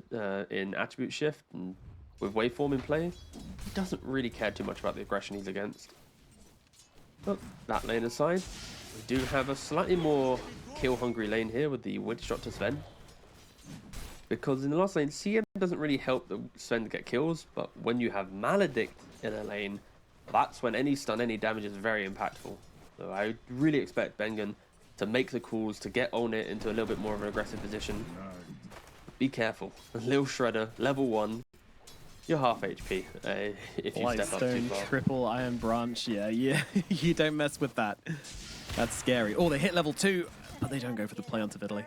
in attribute shift and with waveform in play, he doesn't really care too much about the aggression he's against. But that lane aside, we do have a slightly more kill-hungry lane here with the Witch Doctor Sven. Because in the last lane, CM doesn't really help the Sven to get kills, but when you have Maledict in a lane, that's when any stun, any damage is very impactful. So I really expect Bengen to make the calls, to get on it into a little bit more of an aggressive position. Be careful. A little Shredder, level 1, you're half HP if you step up too far. Triple Iron Branch, yeah, you don't mess with that. That's scary. Oh, they hit level 2, but they don't go for the play onto Vidaly.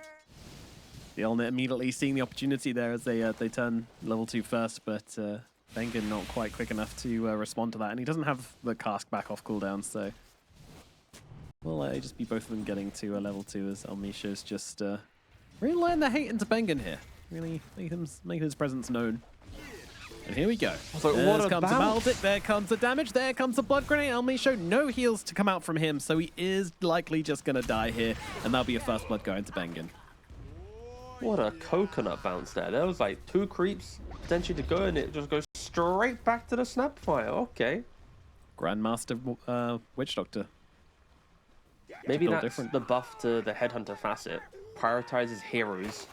The Elnit immediately seeing the opportunity there as they turn level 2 first, but Bengen not quite quick enough to respond to that, and he doesn't have the cask back off cooldown, so will just be both of them getting to level 2 as Almisha's just really laying the hate into Bengen here. Really make his presence known. And here we go. There comes a Maledict, there comes the damage, there comes the Blood Grenade. Almisha, no heals to come out from him, so he is likely just going to die here, and that'll be a first blood going to Bengen. What a coconut bounce there. There was like 2 creeps potentially to go, and it just goes straight back to the Snapfire. Okay. Grandmaster Witch Doctor. Maybe that's the buff to the Headhunter facet. Prioritizes heroes.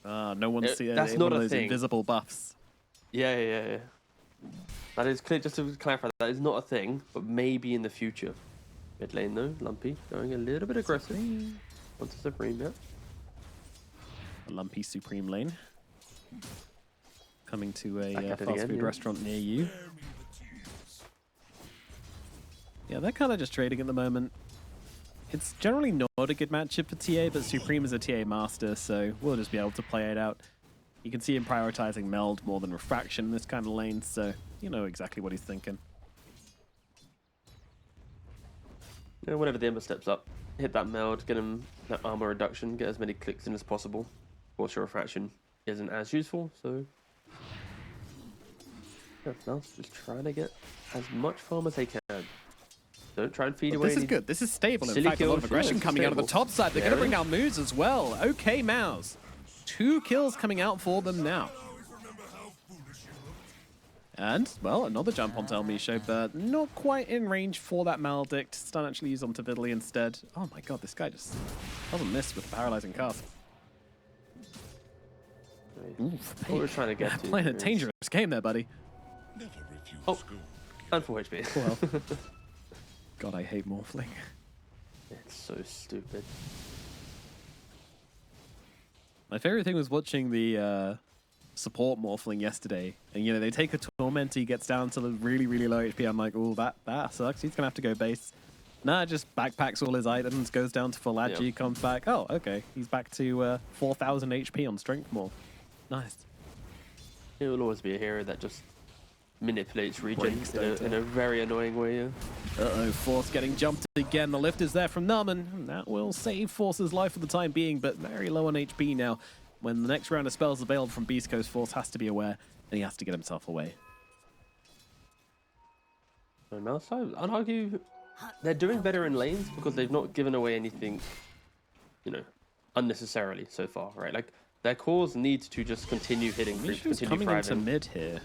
No one's seen that's one not of a those thing. invisible buffs. Yeah. That is clear. Just to clarify, that is not a thing, but maybe in the future. Mid lane though, Lumpy going a little bit aggressive. Onto Supreme, yeah. A Lumpy Supreme lane. Coming to a fast food restaurant near you. Yeah, they're kind of just trading at the moment. It's generally not a good matchup for TA, but Supreme is a TA master, so we'll just be able to play it out. You can see him prioritizing Meld more than Refraction in this kind of lane, so you know exactly what he's thinking. Yeah, whenever the Ember steps up, hit that Meld, get him that armor reduction, get as many clicks in as possible. Of course, your Refraction isn't as useful, so yeah, Meld's just trying to get as much farm as they can. Don't try and feed But away. this is good. This is stable. In silly fact, a lot of kills. aggression Yeah, coming out of the stable. top side. They're going to bring down MOUZ as well. Okay, MOUZ. 2 kills coming out for them now. And, well, another jump onto Elmisho, but not quite in range for that Maledict. Stun actually used onto Vidley instead. Oh my god, this guy just doesn't miss with the paralyzing cast. What we're trying to get to. Playing a dangerous game there, buddy. Never refuse Oh. gold. And 4 HP. Well, god, I hate Morphling. It's so stupid. My favorite thing was watching the support Morphling yesterday. And, you know, they take a Torment, he gets down to the really, really low HP. I'm like, oh, that sucks. He's going to have to go base. Nah, just backpacks all his items, goes down to full agi, Yep. comes back. Oh, okay. He's back to 4,000 HP on Strength Morph. Nice. It will always be a hero that just manipulates regen Breaks data. in a very annoying way. Yeah. Uh-oh, Force getting jumped again. The lift is there from Narman. And that will save Force's life for the time being, but very low on HP now. When the next round of spells available from Beast Coast, Force has to be aware, and he has to get himself away. On MOUZ side, I'd argue they're doing better in lanes because they've not given away anything, you know, unnecessarily so far, right? Like, their cores need to just continue hitting creeps, Mishu's continue coming into thriving. mid here.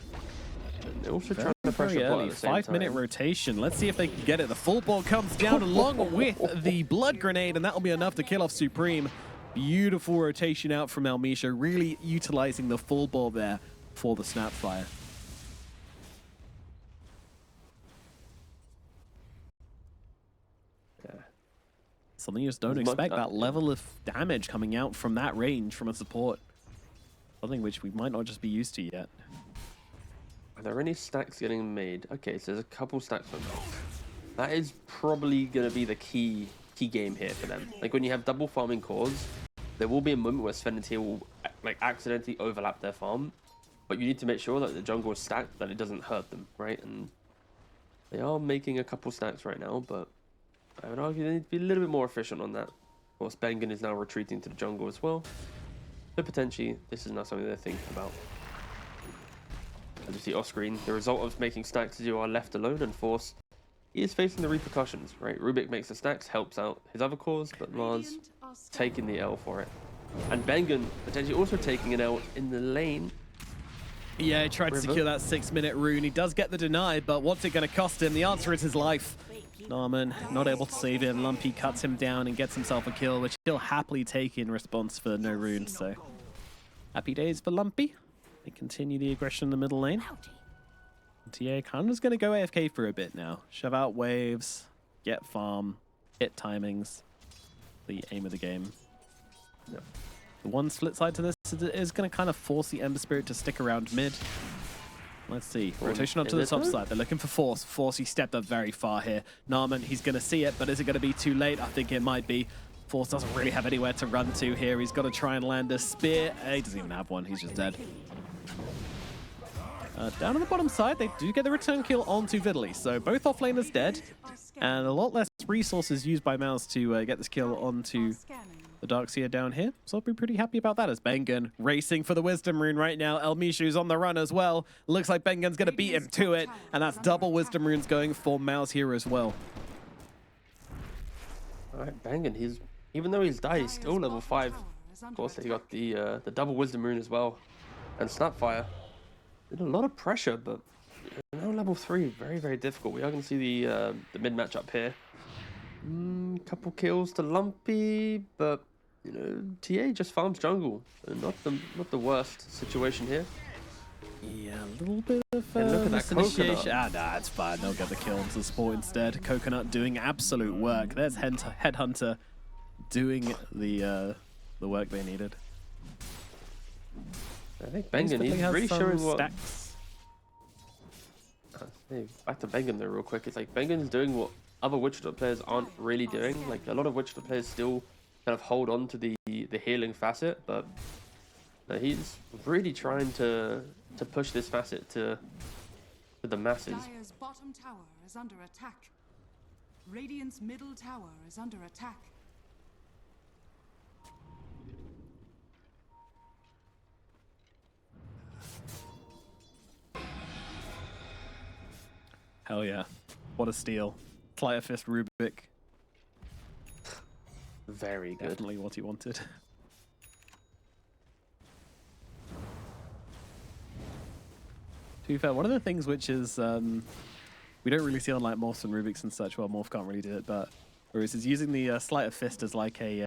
And they're also Very, trying to pressure very plot early. at the same 5-minute time. rotation. Let's see if they can get it. The full ball comes down along with the blood grenade, and that'll be enough to kill off Supreme. Beautiful rotation out from Elmisho, really utilizing the full ball there for the Snapfire. Yeah. Something you just don't As much- expect, that level of damage coming out from that range from a support. Something which we might not just be used to yet. Are there any stacks getting made? Okay, so there's a couple stacks on top. That is probably going to be the key game here for them. Like, when you have double farming cores, there will be a moment where Sven and Tia will like accidentally overlap their farm, but you need to make sure that the jungle is stacked, that it doesn't hurt them, right? And they are making a couple stacks right now, but I would argue they need to be a little bit more efficient on that. Of course, Bengen is now retreating to the jungle as well, so potentially this is not something they're thinking about. As you see off screen, the result of making stacks is you are left alone, and Force, he is facing the repercussions, right? Rubik makes the stacks, helps out his other cores, but Mars taking the L for it. And Bengen potentially also taking an L in the lane. Yeah, he tried to River. secure that 6-minute rune. He does get the deny, but what's it going to cost him? The answer is his life. Narman not able to save it. Lumpy cuts him down and gets himself a kill, which he'll happily take in response for no runes. So happy days for Lumpy. They continue the aggression in the middle lane. TA kind of is going to go AFK for a bit now. Shove out waves, get farm, hit timings. The aim of the game. Yep. The one split side to this is going to kind of force the Ember Spirit to stick around mid. Let's see. Rotation onto the top side. They're looking for Force. Force, he stepped up very far here. Narman, he's going to see it, but is it going to be too late? I think it might be. Force doesn't really have anywhere to run to here. He's got to try and land a spear. He doesn't even have one. He's just dead. Down on the bottom side, they do get the return kill onto Vidley. So both offlaners dead, and a lot less resources used by MOUZ to get this kill onto the Darkseer down here. So I'll be pretty happy about that as Bengen racing for the Wisdom Rune right now. Elmishu's on the run as well. Looks like Bengen's going to beat him to it, and that's double Wisdom Runes going for MOUZ here as well. Alright, Bengen, even though he's died, he's still level 5. Of course, he got the double Wisdom Rune as well. And Snapfire. A lot of pressure, but now level 3, very, very difficult. We are going to see the mid match up here. Couple kills to Lumpy, but you know, TA just farms jungle. So not the worst situation here. Yeah, a little bit of And look at that misinitiation. Coconut. Nah, it's fine. They'll get the kill onto the support instead. Coconut doing absolute work. There's Headhunter doing the work they needed. I think Bengen, he's really showing what... stacks. Hey, back to Bengen though real quick. It's like Bengen's doing what other Wichita players aren't really doing. Like, a lot of Wichita players still kind of hold on to the healing facet, but he's really trying to push this facet to the masses. Dire's bottom tower is under attack. Radiant's middle tower is under attack. Hell yeah. What a steal. Sleight of fist Rubik. Very good. Definitely what he wanted. To be fair, one of the things which is we don't really see on like Morphs and Rubiks and such. Well, Morph can't really do it, but whereas is using the Sleight of Fist as like a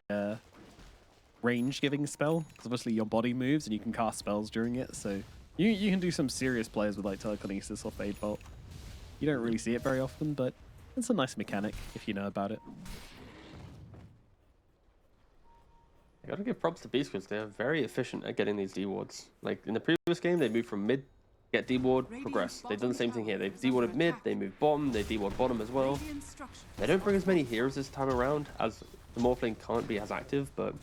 range-giving spell, because obviously your body moves and you can cast spells during it. So you can do some serious plays with like telekinesis or Fade Bolt. You don't really see it very often, but it's a nice mechanic if you know about it. I gotta give props to beastcoast. They're very efficient at getting these D wards. Like in the previous game, they moved from mid, get D ward, progress. They've done the same thing here. They've D warded mid, they move bottom, they D ward bottom as well. They don't bring as many heroes this time around, as the Morph lane can't be as active, but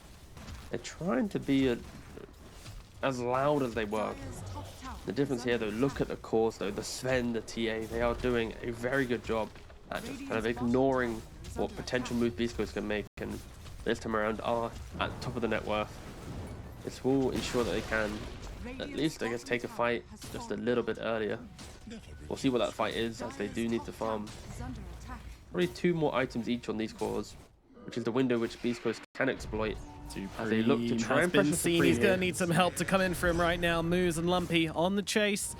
they're trying to be as loud as they were. The difference here, though, look at the cores, though. The Sven, the TA, they are doing a very good job at just kind of ignoring what potential move beastcoast can make, and this time around are at the top of the net worth. This will ensure that they can at least, I guess, take a fight just a little bit earlier. We'll see what that fight is, as they do need to farm probably 2 more items each on these cores, which is the window which beastcoast can exploit. As they look to try and pressure Supreme. He's going to need some help to come in for him right now. MOUZ and Lumpy on the chase.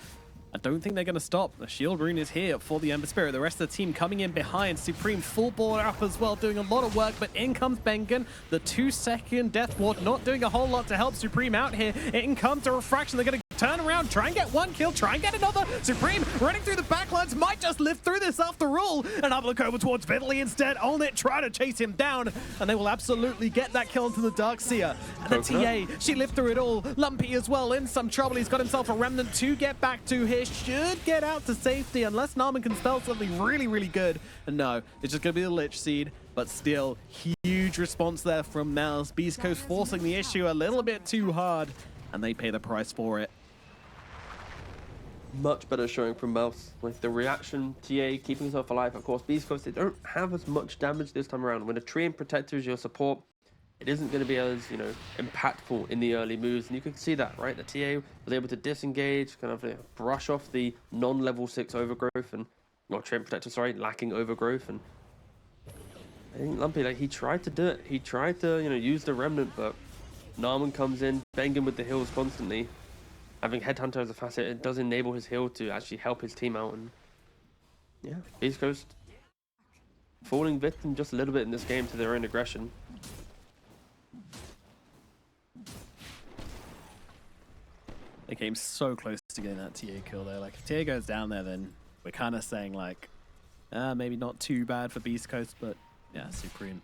I don't think they're going to stop. The shield rune is here for the Ember Spirit. The rest of the team coming in behind. Supreme full board up as well, doing a lot of work, but in comes Bengen. The 2-second Death Ward not doing a whole lot to help Supreme out here. In comes a Refraction. They're going to turn around, try and get 1 kill, try and get another. Supreme running through the backlines, might just live through this after all. And have a look over towards Vitaly instead. Olnit try to chase him down, and they will absolutely get that kill into the Darkseer. And the TA, she lived through it all. Lumpy as well in some trouble. He's got himself a Remnant to get back to here. Should get out to safety unless Narman can spell something really, really good. And no, it's just going to be the Lich Seed. But still, huge response there from MOUZ. beastcoast forcing the issue a little bit too hard, and they pay the price for it. Much better showing from MOUZ with the reaction, TA keeping himself alive. Of course, beastcoast, they don't have as much damage this time around. When a Tree and Protector is your support, it isn't going to be as, you know, impactful in the early moves. And you can see that, right? The TA was able to disengage, kind of brush off the non-level 6 overgrowth, and, or Tree and Protector, sorry, lacking overgrowth. And I think Lumpy, like, he tried to do it. He tried to, you know, use the Remnant, but Narman comes in, banging with the heals constantly. Having Headhunter as a facet, it does enable his heal to actually help his team out. And yeah, beastcoast falling victim just a little bit in this game to their own aggression. They came so close to getting that TA kill there. Like, if TA goes down there, then we're kind of saying, like, maybe not too bad for beastcoast, but yeah, Supreme.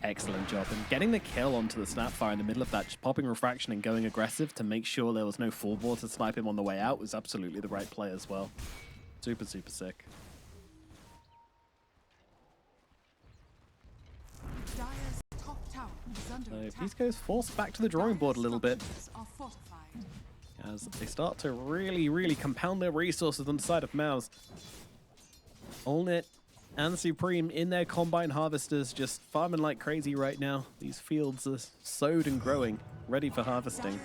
Excellent job. And getting the kill onto the Snapfire in the middle of that, just popping Refraction and going aggressive to make sure there was no full board to snipe him on the way out was absolutely the right play as well. Super, super sick. So beastcoast forced back to the drawing board a little bit as they start to really, really compound their resources on the side of MOUZ. Olnit and Supreme in their Combine Harvesters just farming like crazy right now. These fields are sowed and growing, ready for harvesting.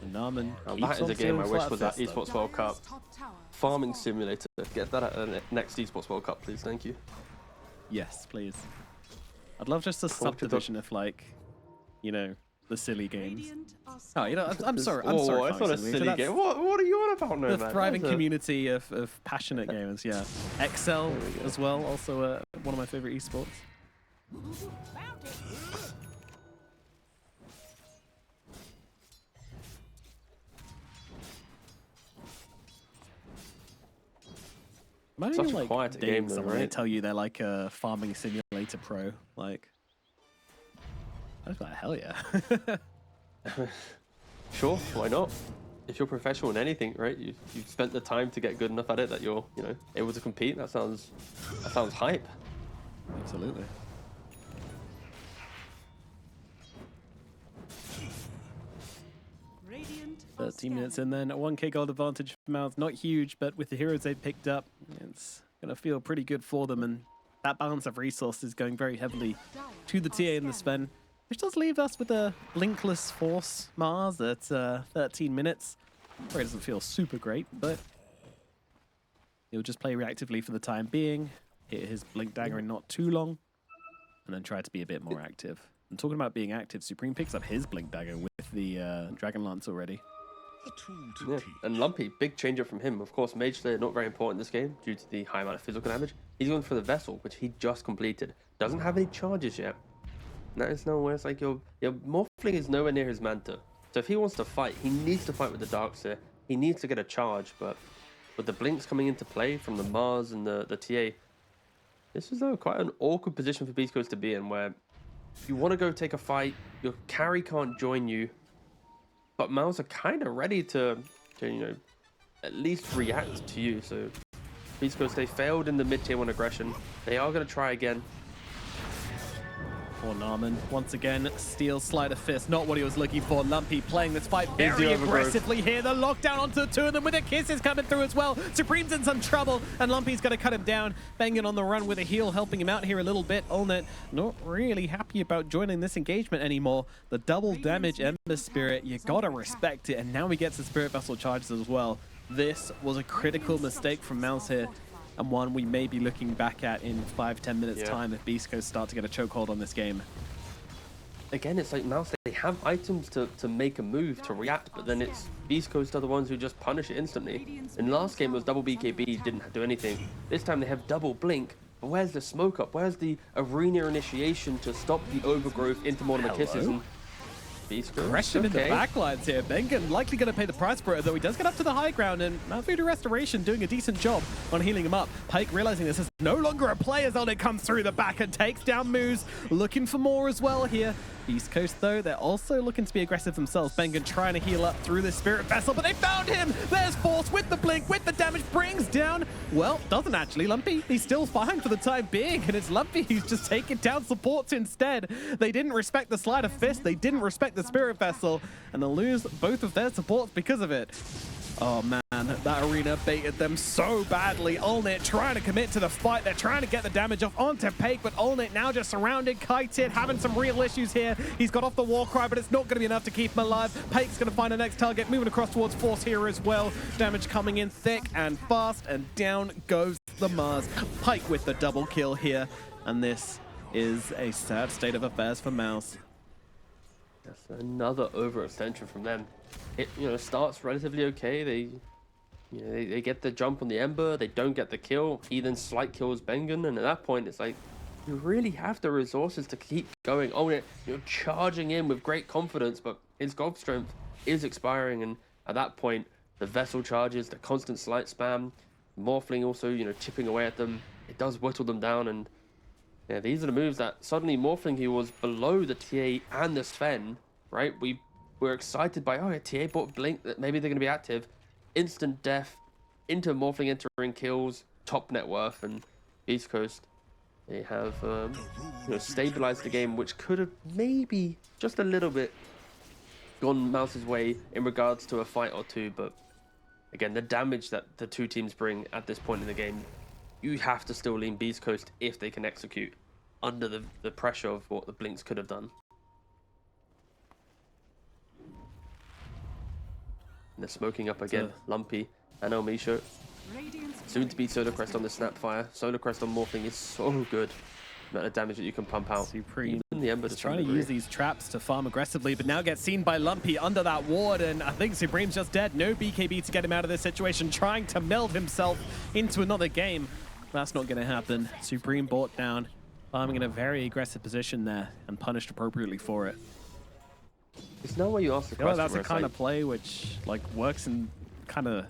And Narman that is a game I wish was at Esports World Cup. Farming Simulator. Get that at the next Esports World Cup, please. Thank you. Yes, please. I'd love just a subdivision of, like, you know, the silly games. Oh, you know, I'm sorry. I'm sorry. It's not a silly game. What are you on about, no, the thriving community of passionate gamers, yeah. Excel as well, also one of my favorite esports. Such a quiet game, though, someone right? they tell you they're like a farming simulator pro, like. I was like, hell yeah. Sure, why not? If you're professional in anything, right? You've spent the time to get good enough at it that you're, you know, able to compete. That sounds hype. Absolutely. Radiant 13 minutes in then, a 1k gold advantage for MOUZ. Not huge, but with the heroes they've picked up, it's gonna feel pretty good for them, and that balance of resources going very heavily to the TA and the Sven. Which does leave us with a blinkless force Mars at 13 minutes. Probably doesn't feel super great, but He'll just play reactively for the time being, hit his Blink Dagger in not too long, and then try to be a bit more active. And talking about being active, Supreme picks up his Blink Dagger with the Dragon Lance already. A tool to teach. And Lumpy, big change up from him. Of course, Mage Slayer not very important in this game due to the high amount of physical damage. He's going for the Vessel, which he just completed. Doesn't have any charges yet. That is nowhere. It's like your Morphling is nowhere near his Manta. So if he wants to fight, he needs to fight with the Darkseer. He needs to get a charge, but with the Blinks coming into play from the MOUZ and the TA, this is quite an awkward position for beastcoast to be in, where you want to go take a fight, your carry can't join you, but MOUZ are kind of ready to at least react to you. So beastcoast, they failed in the mid-tier 1 aggression. They are going to try again. Poor Narman, once again, Steel Sleight of Fist, not what he was looking for. Lumpy playing this fight very aggressively here. The lockdown onto the two of them with the kisses coming through as well. Supreme's in some trouble, and Lumpy's going to cut him down. Banging on the run with a heal, helping him out here a little bit. Ulnet not really happy about joining this engagement anymore. The double damage Ember Spirit, you got to respect it. And now he gets the Spirit Vessel charges as well. This was a critical mistake from MOUZ here, and one we may be looking back at in 5-10 minutes time if beastcoast start to get a chokehold on this game. Again, it's like MOUZ, they have items to make a move, to react, but then it's beastcoast are the ones who just punish it instantly. In last game it was double BKB, didn't do anything. This time they have double blink, but where's the smoke up? Where's the arena initiation to stop the overgrowth into more kisses? And Aggression in the backlines here. Bengen likely going to pay the price for it, though he does get up to the high ground, and Mount Voodoo Restoration doing a decent job on healing him up. Pike realizing this is no longer a play as Ulnet comes through the back and takes down MOUZ, looking for more as well here. East Coast, though, they're also looking to be aggressive themselves. Bengen trying to heal up through the Spirit Vessel, but they found him! There's Force with the blink, with the damage, brings down, well, doesn't actually. Lumpy, he's still fine for the time being, and it's Lumpy who's just taking down supports instead. They didn't respect the Sleight of Fist, they didn't respect the Spirit Vessel, and they'll lose both of their supports because of it. Oh man, that arena baited them so badly. Ulnet trying to commit to the fight. They're trying to get the damage off onto Pake, but Ulnet now just surrounded, kited, having some real issues here. He's got off the war cry, but it's not going to be enough to keep him alive. Pake's going to find the next target, moving across towards Force here as well. Damage coming in thick and fast, and down goes the MOUZ. Pike with the double kill here, and this is a sad state of affairs for MOUZ. That's another overextension from them. It starts relatively okay. They get the jump on the Ember. They don't get the kill. He then slight kills Bengen, and at that point it's like you really have the resources to keep going. Oh, you're charging in with great confidence, but his golf strength is expiring, and at that point the Vessel charges, the constant slight spam, Morphling also chipping away at them. It does whittle them down, and yeah, these are the moves that suddenly Morphling, who was below the TA and the Sven, right? We were excited by, oh, TA bought Blink, that maybe they're going to be active. Instant death into Morphling entering kills, top net worth, and East Coast, they have stabilized the game, which could have maybe just a little bit gone MOUZ's way in regards to a fight or two. But again, the damage that the two teams bring at this point in the game, you have to still lean Beast Coast if they can execute under the pressure of what the Blinks could have done. And they're smoking up again. Lumpy and Elmisho. Soon to be Solar Crest on the Snapfire. Solar Crest on Morphling is so good. The amount of damage that you can pump out. Supreme. Even the Ember is trying to use these traps to farm aggressively, but now gets seen by Lumpy under that ward, and I think Supreme's just dead. No BKB to get him out of this situation, trying to meld himself into another game. That's not going to happen. Supreme bought down, farming in a very aggressive position there, and punished appropriately for it. It's no way you ask the question. That's a kind of play which works in kind of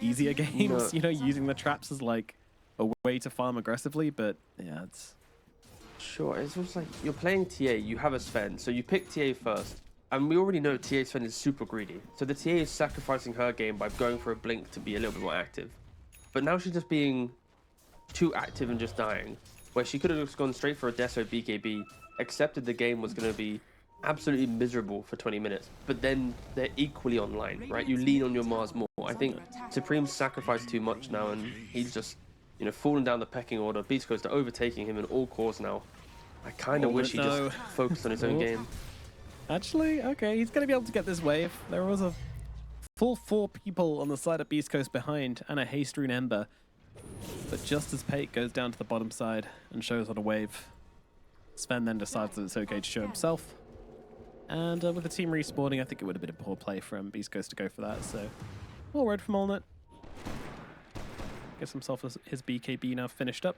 easier games, using the traps as like a way to farm aggressively, but yeah, it's... Sure, it's just like you're playing TA, you have a Sven, so you pick TA first, and we already know TA Sven is super greedy, so the TA is sacrificing her game by going for a blink to be a little bit more active. But now she's just being too active and just dying, where she could have just gone straight for a Deso BKB, accepted the game was going to be absolutely miserable for 20 minutes, but then they're equally online, right? You lean on your Mars more. I think Supreme's sacrificed too much now, and he's just, falling down the pecking order. Beast Coast are overtaking him in all cores now. I kind of wish he just focused on his own game. Actually, okay, he's going to be able to get this wave. There was a full 4 people on the side of Beast Coast behind, and a Haste Rune Ember. But just as Pate goes down to the bottom side and shows on a wave, Sven then decides that it's okay to show himself. And with the team respawning, I think it would have been a poor play from Beast Coast to go for that. So, well read from Allnet. Gets himself his BKB now finished up.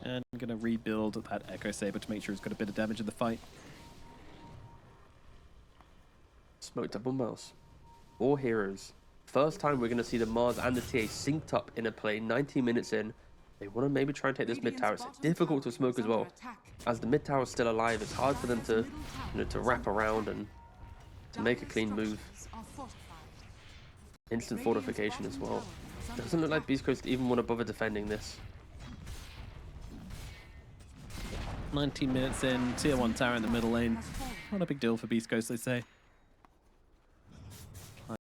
And I'm going to rebuild that Echo Saber to make sure he's got a bit of damage in the fight. Smoked up on MOUZ. 4 heroes. First time we're going to see the MOUZ and the TA synced up in a play 19 minutes in. They want to maybe try and take this mid tower. It's difficult to smoke as well. As the mid tower is still alive, it's hard for them to, to wrap around and to make a clean move. Instant fortification as well. Doesn't look like Beast Coast even want to bother defending this. 19 minutes in, tier 1 tower in the middle lane. Not a big deal for Beast Coast, they say.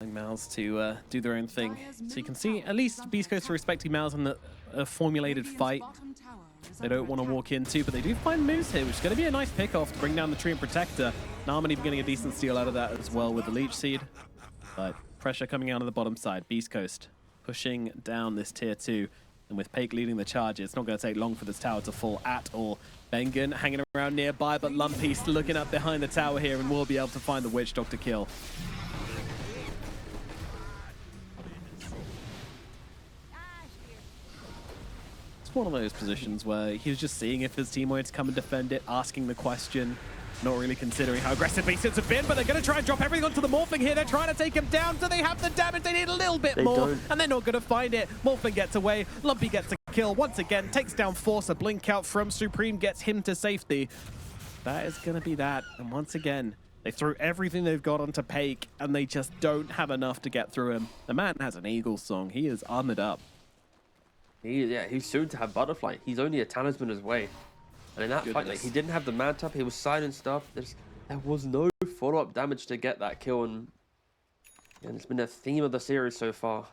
Allowing MOUZ to do their own thing. So you can see, at least Beast Coast are respecting MOUZ in a formulated fight. They don't want to walk into, but they do find MOUZ here, which is going to be a nice pick-off to bring down the Treant Protector. Narman even getting a decent steal out of that as well with the Leech Seed. But pressure coming out of the bottom side. Beast Coast pushing down this tier 2. And with Pake leading the charge, it's not going to take long for this tower to fall at all. Bengen hanging around nearby, but Lumpy's looking up behind the tower here and will be able to find the Witch Doctor kill. It's one of those positions where he was just seeing if his team wanted to come and defend it, asking the question, not really considering how aggressive Beast have been, but they're going to try and drop everything onto the Morphling here. They're trying to take him down. Do they have the damage? They need a little bit more, and they're not going to find it. Morphling gets away. Lumpy gets a kill once again, takes down Force. A blink out from Supreme gets him to safety. That is going to be that. And once again, they threw everything they've got onto Pake, and they just don't have enough to get through him. The man has an Eagle song. He is armored up. He's soon to have Butterfly. He's only a talisman away. And in that fight, like, he didn't have the man tap. He was silent stuff. There was no follow-up damage to get that kill. And it's been a theme of the series so far.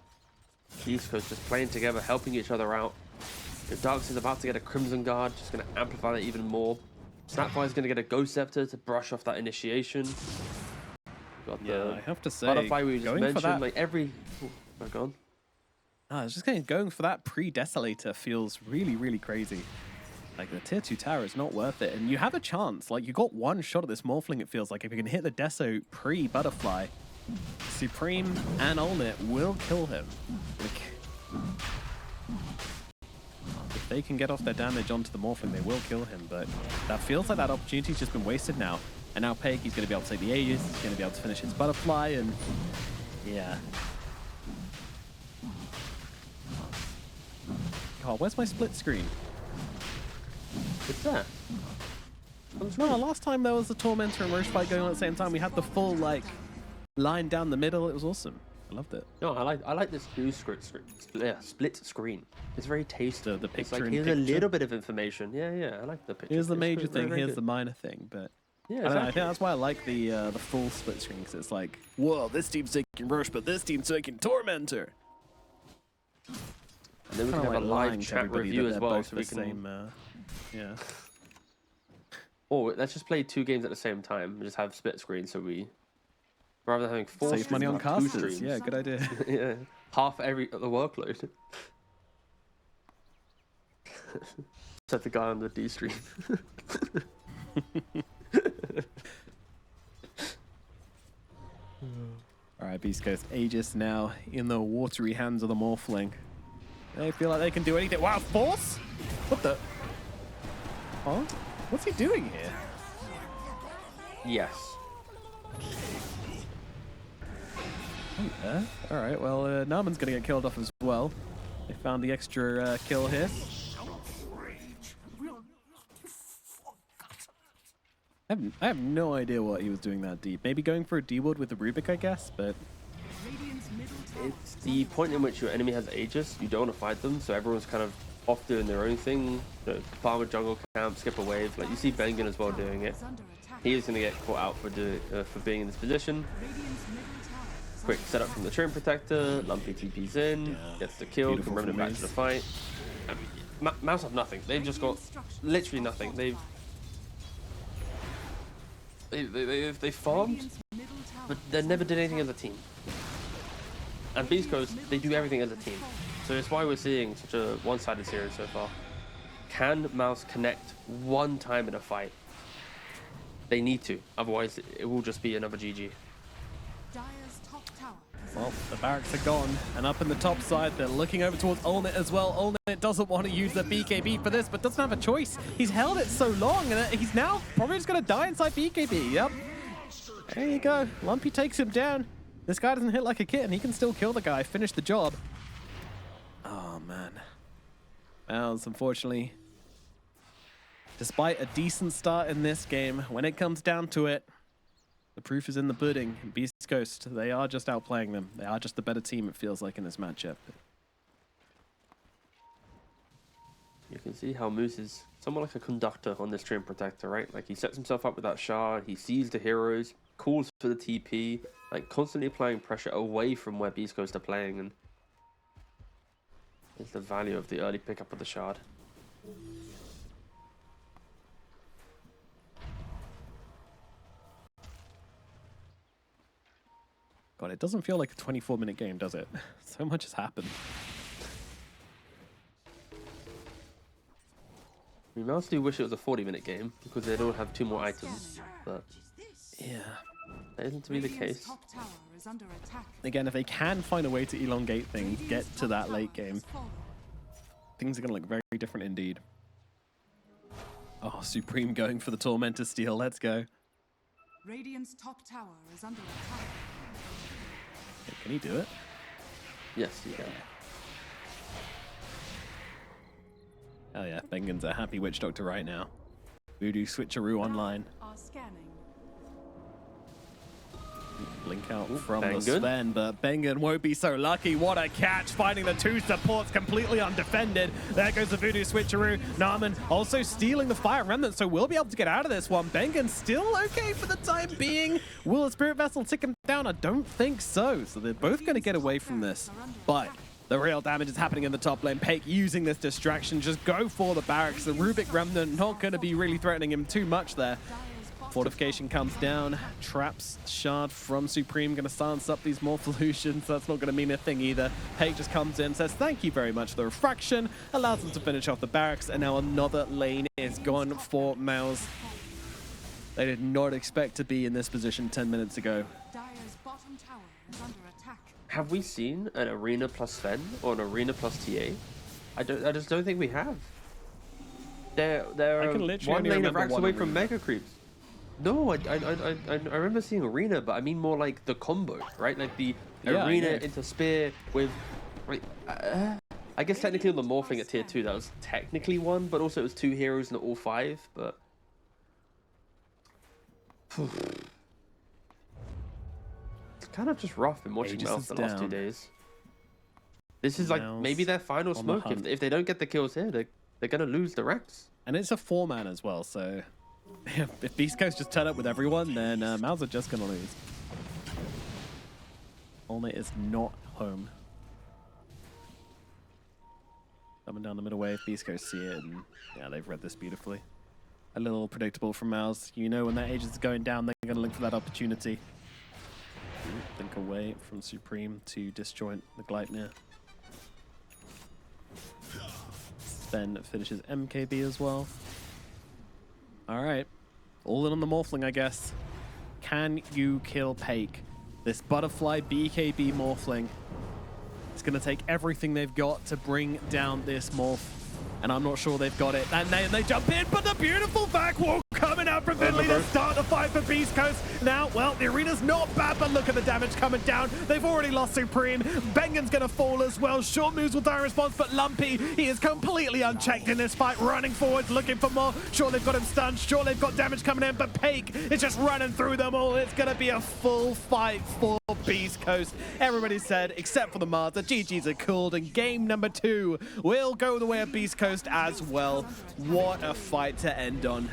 East Coast just playing together, helping each other out. The Darks is about to get a Crimson Guard, just going to amplify that even more. Snapfire is going to get a Ghost Scepter to brush off that initiation. Got the I have to say, Butterfly we just mentioned. That... Like every... Oh, go on. I was just going for that pre-Desolator feels really, really crazy. Like, the tier 2 tower is not worth it. And you have a chance. Like, you got one shot at this Morphling, it feels like. If you can hit the Deso pre-Butterfly, Supreme and Allnet will kill him. Like, if they can get off their damage onto the Morphling, they will kill him. But that feels like that opportunity's just been wasted now. And now Pake, he's going to be able to take the Aegis. He's going to be able to finish his Butterfly. And, yeah. God, where's my split screen? What's that? No, last time there was a Tormentor and Roche fight going on at the same time. We had the full, like, line down the middle. It was awesome. I loved it. No, I like this new split screen. It's very tasty. The picture it's like, in here's picture. a little bit of information. Yeah, I like the picture. Here's the major very, thing, very here's good. the minor thing. But Yeah, I don't know, I exactly. think that's why I like the full split screen, because it's like, whoa, this team's taking Roche, but this team's taking Tormentor. And then we can Kinda have a like lying live to chat everybody review that as they're well, both so the we can. same, yeah. Or let's just play 2 games at the same time and just have split screen, so we, rather than having 4 Save money on streams, have 2 casters. streams. Yeah, good idea. Yeah, half the workload. Set the guy on the D stream. All right, Beast Coast Aegis now in the watery hands of the Morphling. They feel like they can do anything. Wow, Force? What the? Huh? What's he doing here? Yes. Yeah. All right, well, Narman's going to get killed off as well. They found the extra kill here. I have no idea what he was doing that deep. Maybe going for a D-Ward with the Rubik, I guess, but... It's the point in which your enemy has Aegis, you don't want to fight them, so everyone's kind of off doing their own thing. You know, farm a jungle camp, skip a wave. Like, you see Bengen as well doing it. He is going to get caught out for being in this position. Quick setup from the Treant Protector, Lumpy TP's in, gets the kill, can run him back to the fight. MOUZ have nothing. They've just got literally nothing. They farmed, but they never did anything as a team. And Beast Coast, they do everything as a team. So it's why we're seeing such a one-sided series so far. Can MOUZ connect one time in a fight? They need to, otherwise it will just be another GG. Dire's top tower is Well, the barracks are gone, and up in the top side, they're looking over towards Olnit as well. Olnit doesn't want to use the BKB for this, but doesn't have a choice. He's held it so long, and he's now probably just going to die inside BKB. Yep. There you go. Lumpy takes him down. This guy doesn't hit like a kitten. He can still kill the guy, finish the job. Oh, man. MOUZ, unfortunately, despite a decent start in this game, when it comes down to it, the proof is in the pudding. Beast Coast, they are just outplaying them. They are just the better team, it feels like, in this matchup. You can see how MOUZ is somewhat like a conductor on this Treant Protector, right? Like, he sets himself up with that shard, he sees the heroes, calls for the TP, like, constantly applying pressure away from where Beast Coast are playing, and it's the value of the early pickup of the shard. God, it doesn't feel like a 24-minute game, does it? So much has happened. I mean, MOUZ do wish it was a 40-minute game because they don't have 2 more items, but Yeah. that isn't to be the Radiant's case. top tower is under attack. Again, if they can find a way to elongate things, get to that late game, things are going to look very different indeed. Oh, Supreme going for the Tormentor steal. Let's go. Radiant's top tower is under attack. Can he do it? Yes, you can. Oh yeah, Bengen's a happy witch doctor right now. Voodoo switcheroo online. Are scanning. Blink out from the Bengen. Sven, but Bengen won't be so lucky. What a catch, finding the 2 supports completely undefended. There goes the Voodoo switcheroo. Naaman also stealing the Fire Remnant, so we'll be able to get out of this one. Bengen still okay for the time being. Will the Spirit Vessel tick him down? I don't think so. So they're both going to get away from this. But the real damage is happening in the top lane. Pake using this distraction. Just go for the barracks. The Rubik Remnant not going to be really threatening him too much there. Fortification comes down, traps shard from Supreme, going to silence up these Morpholutions. That's not going to mean a thing either. Pake just comes in, says thank you very much for the refraction, allows them to finish off the barracks, and now another lane is gone for MOUZ. They did not expect to be in this position 10 minutes ago. Dire's bottom tower is under attack. Have we seen an Arena plus Sven or an Arena plus TA? I just don't think we have. They're I can literally one only lane of remember racks one away Arena. from Mega Creeps. No, I remember seeing Arena, but I mean more like the combo, right? Like the Yeah, Arena yeah. into Spear with, like, I guess technically on the morphing at tier 2 that was technically 1, but also it was 2 heroes, not all 5. But it's kind of just rough been watching Aegis MOUZ is the last 2 down. days. This is like MOUZ maybe their final on the smoke. hunt. If they don't get the kills here, they're gonna lose the Rex. And it's a 4-man as well, so if Beast Coast just turn up with everyone, then MOUZ are just going to lose. Olnit is not home. Coming down the middle wave, Beast Coast see it, and yeah, they've read this beautifully. A little predictable from MOUZ. You know when that Aegis is going down, they're going to look for that opportunity. Think away from Supreme to disjoint the Gleipnir. Sven finishes MKB as well. Alright. All in on the Morphling, I guess. Can you kill Pake? This Butterfly BKB Morphling. It's going to take everything they've got to bring down this Morph. And I'm not sure they've got it. And they jump in, but the beautiful back wall coming out from Finley to start the fight for Beast Coast. Now, well, the arena's not bad, but look at the damage coming down. They've already lost Supreme. Bengen's going to fall as well. Short moves will die in response, but Lumpy, he is completely unchecked in this fight, running forwards, looking for more. Sure, they've got him stunned. Sure, they've got damage coming in, but Pake is just running through them all. It's going to be a full fight for Beast Coast. Everybody said, except for the Mars, the GGs are cooled, and game number 2 will go the way of Beast Coast as well. What a fight to end on.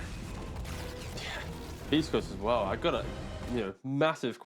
Beast Coast as well. I got a massive